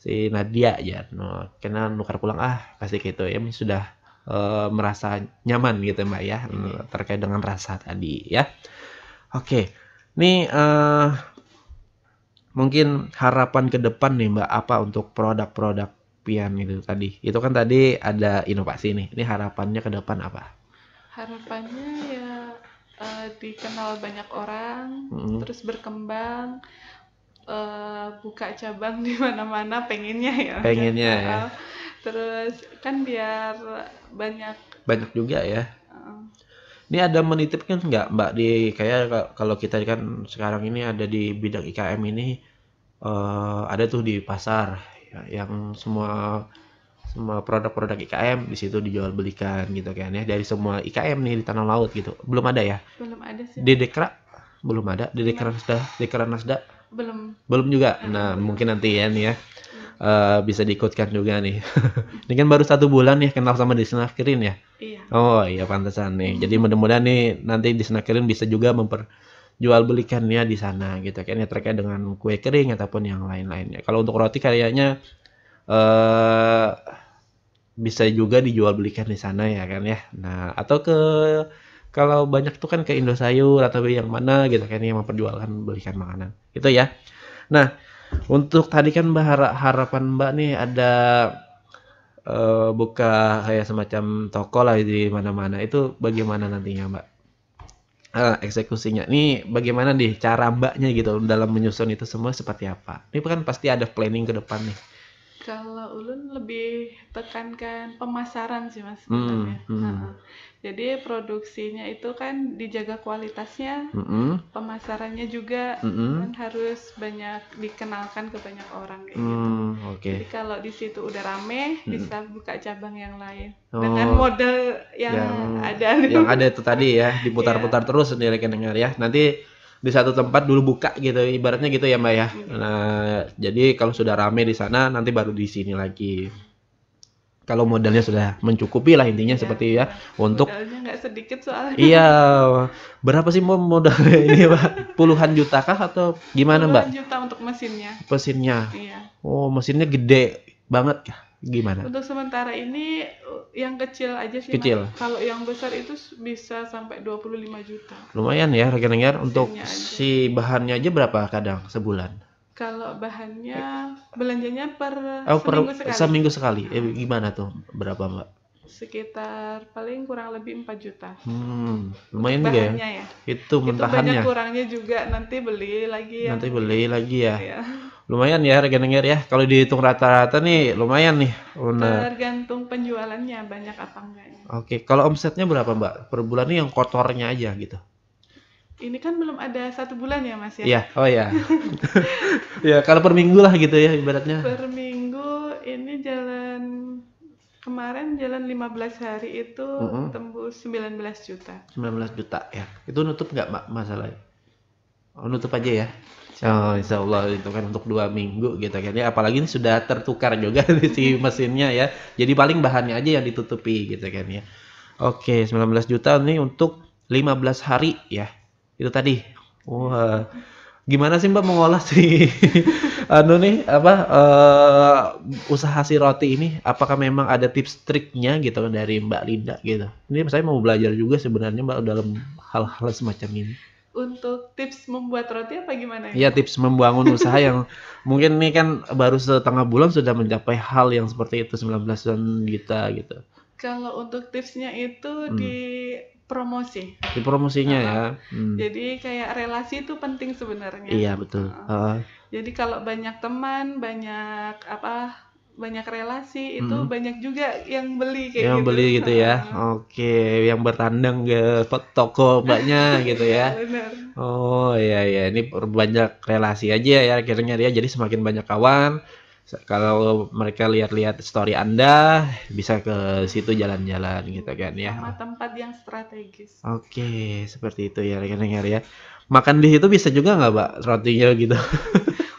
si Nadia ya, no, kena nukar pulang pasti gitu ya, sudah merasa nyaman gitu Mbak ya, terkait dengan rasa tadi ya. Oke, nih mungkin harapan ke depan nih Mbak, apa untuk produk-produk Pian itu tadi? Itu kan tadi ada inovasi nih. Ini harapannya ke depan apa? Harapannya ya dikenal banyak orang, terus berkembang, buka cabang di mana-mana pengennya ya. Pengennya ya. Terus kan biar banyak juga ya. Ini ada menitipkan nggak Mbak, di kayak kalau kita kan sekarang ini ada di bidang IKM ini, ada tuh di pasar ya, yang semua produk-produk IKM di situ dijual belikan gitu kan ya, dari semua IKM nih di tanah laut gitu. Belum ada ya? Belum ada sih. Di Dekra belum ada, di Dekra Nasda belum juga. Nah, mungkin nanti ya nih ya, bisa diikutkan juga nih. Ini kan baru 1 bulan nih kenal sama Disnakerin ya. Iya. Oh iya, pantesan nih. Jadi mudah-mudahan nih nanti Disnakerin bisa juga jual belikannya di sana gitu kan ya, terkait dengan kue kering ataupun yang lain-lainnya. Kalau untuk roti kayaknya bisa juga dijual belikan di sana ya kan ya. Nah, atau kalau banyak tuh kan ke Indosayur atau yang mana gitu kan yang memperjualkan belikan makanan. Itu ya. Nah, untuk tadi kan Mbak, harapan Mbak nih ada buka kayak semacam toko lah di mana-mana. Itu bagaimana nantinya Mbak? Eksekusinya. Nih bagaimana nih cara Mbaknya gitu dalam menyusun itu semua seperti apa? Ini kan pasti ada planning ke depan nih. Kalau ulun lebih tekankan pemasaran sih Mas sebenarnya. Jadi produksinya itu kan dijaga kualitasnya, pemasarannya juga kan harus banyak dikenalkan ke banyak orang kayak gitu. Jadi kalau di situ udah rame, bisa buka cabang yang lain dengan modal yang ada. Yang ada itu tadi ya, diputar-putar terus sendiri kan dengar ya. Nanti di satu tempat dulu buka gitu, ibaratnya gitu ya Mbak ya. Nah, jadi kalau sudah rame di sana, nanti baru di sini lagi. Kalau modalnya sudah mencukupi lah intinya seperti ya, untuk modalnya nggak sedikit soalnya. Iya, berapa sih modal ini Mbak? Puluhan juta kah atau gimana Mbak? Puluhan juta untuk mesinnya. Mesinnya. Iya. Oh, mesinnya gede banget kah? Gimana? Untuk sementara ini yang kecil aja sih. Kecil. Kalau yang besar itu bisa sampai 25 juta. Lumayan ya rekan-rekan, untuk si bahannya aja berapa kadang sebulan? Kalau bahannya belanjanya per Oh, seminggu sekali. seminggu sekali. Gimana tuh? Berapa, Mbak? Sekitar paling kurang lebih 4 juta. Lumayan juga ya. Bahannya ya. Itu Itu banyak mentahannya. kurangnya juga, nanti beli lagi yang Nanti beli lagi ya. Iya. Lumayan ya rekening ya. Kalau dihitung rata-rata nih lumayan nih. Tergantung penjualannya banyak apa enggaknya. Oke, kalau omsetnya berapa, Mbak? Per bulan nih yang kotornya aja gitu. Ini kan belum ada 1 bulan ya, Mas ya? Iya, oh ya. Ya, kalau per minggu lah gitu ya ibaratnya. Per minggu ini kemarin jalan 15 hari itu tembus 19 juta. 19 juta ya. Itu nutup nggak, Mbak, masalahnya? Oh, nutup aja ya. Oh, insya Allah itu kan untuk 2 minggu gitu kan ya. Apalagi ini sudah tertukar juga si mesinnya ya. Jadi paling bahannya aja yang ditutupi gitu kan ya. Oke, 19 juta nih untuk 15 hari ya. Itu tadi. Wah. Gimana sih Mbak mengolah si usaha si roti ini? Apakah memang ada tips triknya gitu kan dari Mbak Linda gitu? Ini saya mau belajar juga sebenarnya Mbak dalam hal-hal semacam ini. Untuk tips membuat roti apa gimana? Iya, tips membangun usaha yang mungkin ini kan baru setengah bulan sudah mencapai hal yang seperti itu 19 juta gitu. Kalau untuk tipsnya itu di promosi. Di promosinya ya. Jadi kayak relasi itu penting sebenarnya. Iya, betul. Jadi kalau banyak teman, banyak relasi itu banyak juga yang beli kayak yang gitu. Beli gitu ya. Oke, yang bertandang ke toko Mbaknya gitu ya. Benar. Oh iya, ini banyak relasi aja ya akhirnya dia. Jadi semakin banyak kawan. Kalau mereka lihat-lihat story Anda, bisa ke situ jalan-jalan gitu kan ya. Sama tempat yang strategis. Oke, seperti itu ya rekan-rekan ya. Makan di situ bisa juga nggak, Mbak, rotinya gitu?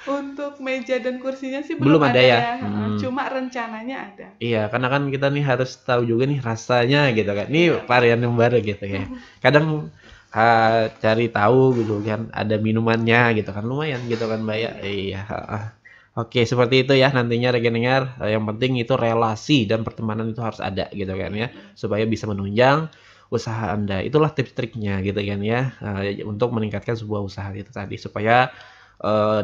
Untuk meja dan kursinya sih Belum ada ya. Cuma rencananya ada. Iya, karena kan kita nih harus tahu juga nih rasanya gitu kan. Ini varian yang baru gitu ya. Kadang cari tahu gitu kan, ada minumannya gitu kan, lumayan gitu kan Mbak ya. Iya. Oke, seperti itu ya nantinya rekan-rekan. Yang penting itu relasi dan pertemanan itu harus ada gitu kan ya, supaya bisa menunjang usaha Anda. Itulah tips triknya gitu kan ya, untuk meningkatkan sebuah usaha itu tadi supaya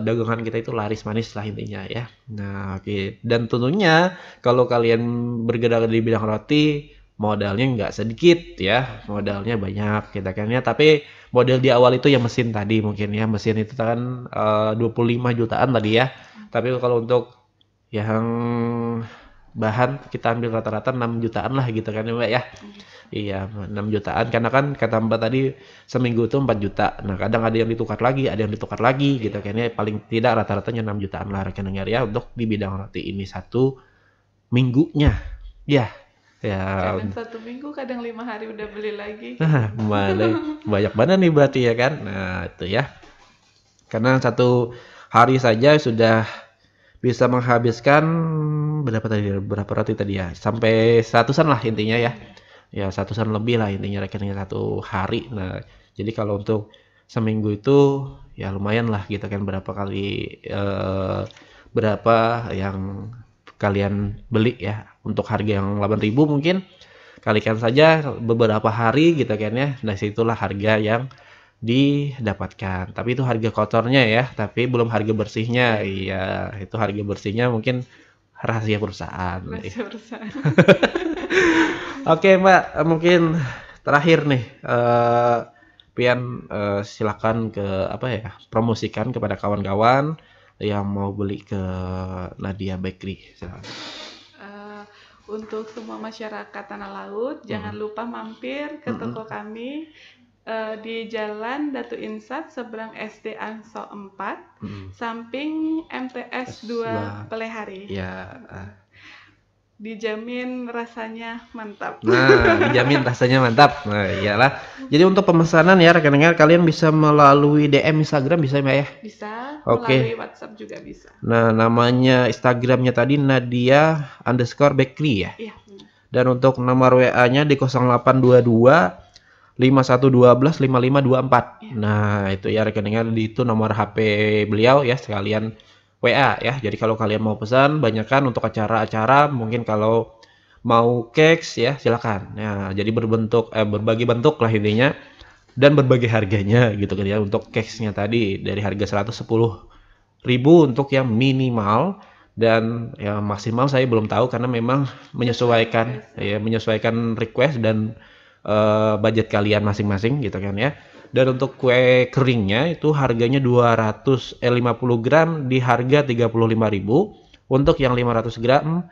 dagangan kita itu laris manis lah intinya ya. Nah, oke. Dan tentunya kalau kalian bergerak di bidang roti, modalnya nggak sedikit ya, modalnya banyak kita kan ya. Tapi modal di awal itu ya mesin tadi mungkin ya, mesin itu kan 25 jutaan tadi ya. Tapi kalau untuk yang bahan kita ambil rata-rata 6 jutaan lah gitu kan ya Mbak ya. Iya, 6 jutaan karena kan kata Mbak tadi seminggu itu 4 juta. Nah, kadang ada yang ditukar lagi gitu kan ya. Paling tidak rata-ratanya 6 jutaan lah rekan dengar ya untuk di bidang roti ini satu minggunya. Ya. Kadang 1 minggu, kadang 5 hari udah beli lagi. Nah, banyak banget nih berarti ya kan. Nah, itu ya. Karena 1 hari saja sudah bisa menghabiskan berapa roti tadi ya? Sampai 100-an lah intinya ya. Ya 100-an lebih lah intinya rekeningnya 1 hari. Nah, jadi kalau untuk seminggu itu ya lumayan lah gitu kan berapa kali berapa yang kalian beli ya untuk harga yang 8.000 mungkin kalikan saja beberapa hari gitu kan ya. Nah, situlah harga yang didapatkan. Tapi itu harga kotornya ya, tapi belum harga bersihnya. Iya, itu harga bersihnya mungkin rahasia perusahaan. Rahasia perusahaan. Oke Mbak, mungkin terakhir nih, Pian silakan promosikan kepada kawan-kawan yang mau beli ke Nadia Bakery. Silakan. Untuk semua masyarakat Tanah Laut, jangan lupa mampir ke toko kami di Jalan Datu Insat seberang SD Angso 4, samping MTS 2 Pelehari. Ya. Dijamin rasanya mantap. Nah, dijamin rasanya mantap. Nah, iyalah. Jadi untuk pemesanan ya rekan-rekan kalian bisa melalui DM Instagram bisa Mbak ya? Bisa. Oke. Melalui WhatsApp juga bisa. Nah, namanya Instagramnya tadi Nadia_Bakery ya? Iya. Dan untuk nomor WA-nya di 0822 5112 5524. Ya. Nah, itu ya rekan-rekan itu nomor HP beliau ya sekalian WA ya. Jadi kalau kalian mau pesan banyakkan untuk acara-acara, mungkin kalau mau cakes ya silakan. Nah, jadi berbagai bentuk lah intinya dan berbagai harganya gitu kan ya. Untuk cakesnya tadi dari harga 110 untuk yang minimal, dan yang maksimal saya belum tahu karena memang menyesuaikan request dan budget kalian masing-masing gitu kan ya. Dan untuk kue keringnya itu harganya 250 gram di harga 35.000. Untuk yang 500 gram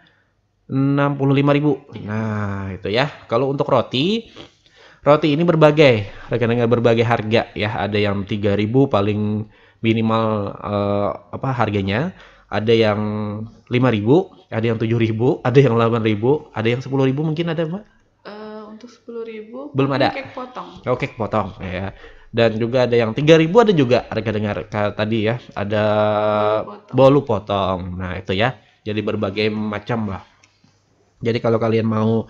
65.000. Nah, itu ya. Kalau untuk roti ini berbagai, dengan berbagai harga ya. Ada yang 3.000 paling minimal harganya. Ada yang 5.000, ada yang 7.000, ada yang 8.000, ada yang 10.000 mungkin ada, Mbak? Untuk 10.000 belum ada. Cake potong. Oh, cake potong ya. Dan juga ada yang 3.000, ada juga harga dengar tadi ya. Ada bolu potong. Nah, itu ya. Jadi berbagai macam lah. Jadi kalau kalian mau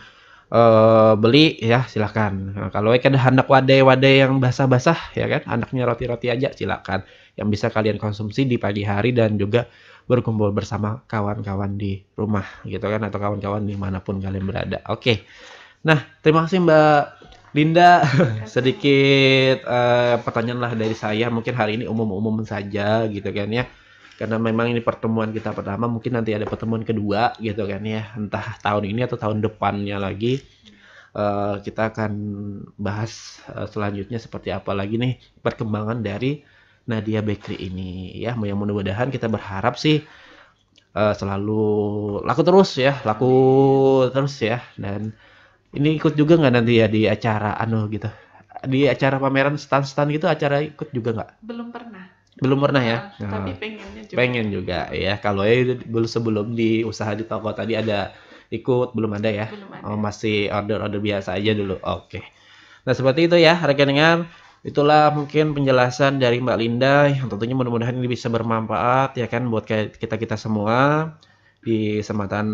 beli ya silahkan. Nah, kalau kan hendak wadai-wadai yang basah-basah ya kan, anaknya roti-roti aja silahkan. Yang bisa kalian konsumsi di pagi hari dan juga berkumpul bersama kawan-kawan di rumah gitu kan, atau kawan-kawan dimanapun kalian berada. Oke. Nah, terima kasih Mbak Linda. Sedikit pertanyaan lah dari saya, mungkin hari ini umum-umum saja gitu kan ya. Karena memang ini pertemuan kita pertama, mungkin nanti ada pertemuan kedua gitu kan ya, entah tahun ini atau tahun depannya lagi. Kita akan bahas selanjutnya seperti apa lagi nih perkembangan dari Nadia Bakery ini ya. Yang mudah-mudahan kita berharap sih selalu laku terus ya, dan ini ikut juga nggak nanti ya di acara gitu, di acara pameran stand-stand gitu, acara ikut juga nggak? Belum pernah ya. Tapi pengennya juga. Pengen juga ya. Kalau sebelum di usaha di toko tadi ada ikut, belum ada ya? Belum ada. Oh, masih order biasa aja dulu. Oke. Nah, seperti itu ya rekan dengar. Itulah mungkin penjelasan dari Mbak Linda yang tentunya mudah-mudahan ini bisa bermanfaat ya kan buat kita semua di kesempatan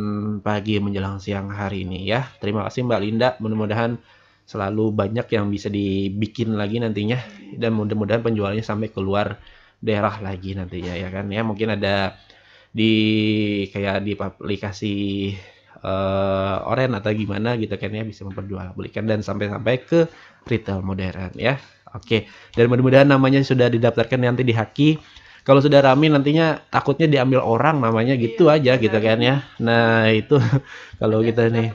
pagi menjelang siang hari ini ya. Terima kasih Mbak Linda. Mudah-mudahan selalu banyak yang bisa dibikin lagi nantinya, dan mudah-mudahan penjualannya sampai keluar daerah lagi nantinya ya kan ya. Mungkin ada kayak di aplikasi Oren atau gimana gitu kan ya, bisa memperjualbelikan dan sampai ke retail modern ya. Oke, dan mudah-mudahan namanya sudah didaftarkan nanti di Haki. Kalau sudah rame nantinya takutnya diambil orang namanya gitu aja gitu kan ya. Nah, itu kalau kita nih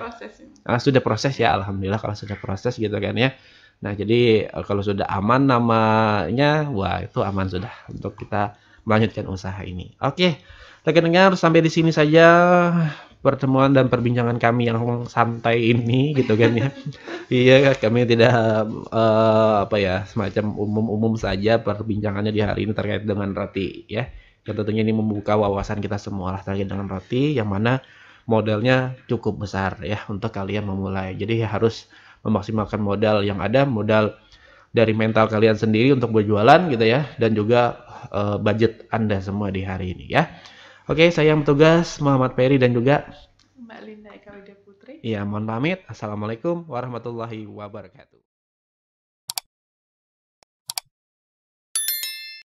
sudah proses ya, alhamdulillah kalau sudah proses gitu kan ya. Nah, jadi kalau sudah aman namanya, wah itu aman sudah untuk kita melanjutkan usaha ini. Oke, rekan dengar, sampai di sini saja pertemuan dan perbincangan kami yang santai ini gitu kan ya. Iya, kami tidak semacam umum-umum saja perbincangannya di hari ini terkait dengan roti ya. Dan tentunya ini membuka wawasan kita semua lah terkait dengan roti, yang mana modalnya cukup besar ya untuk kalian memulai. Jadi harus memaksimalkan modal yang ada, modal dari mental kalian sendiri untuk berjualan gitu ya, dan juga budget Anda semua di hari ini ya. Oke, saya yang bertugas Muhammad Ferry dan juga Mbak Linda Eka Widya Putri. Iya, mohon pamit. Assalamualaikum warahmatullahi wabarakatuh.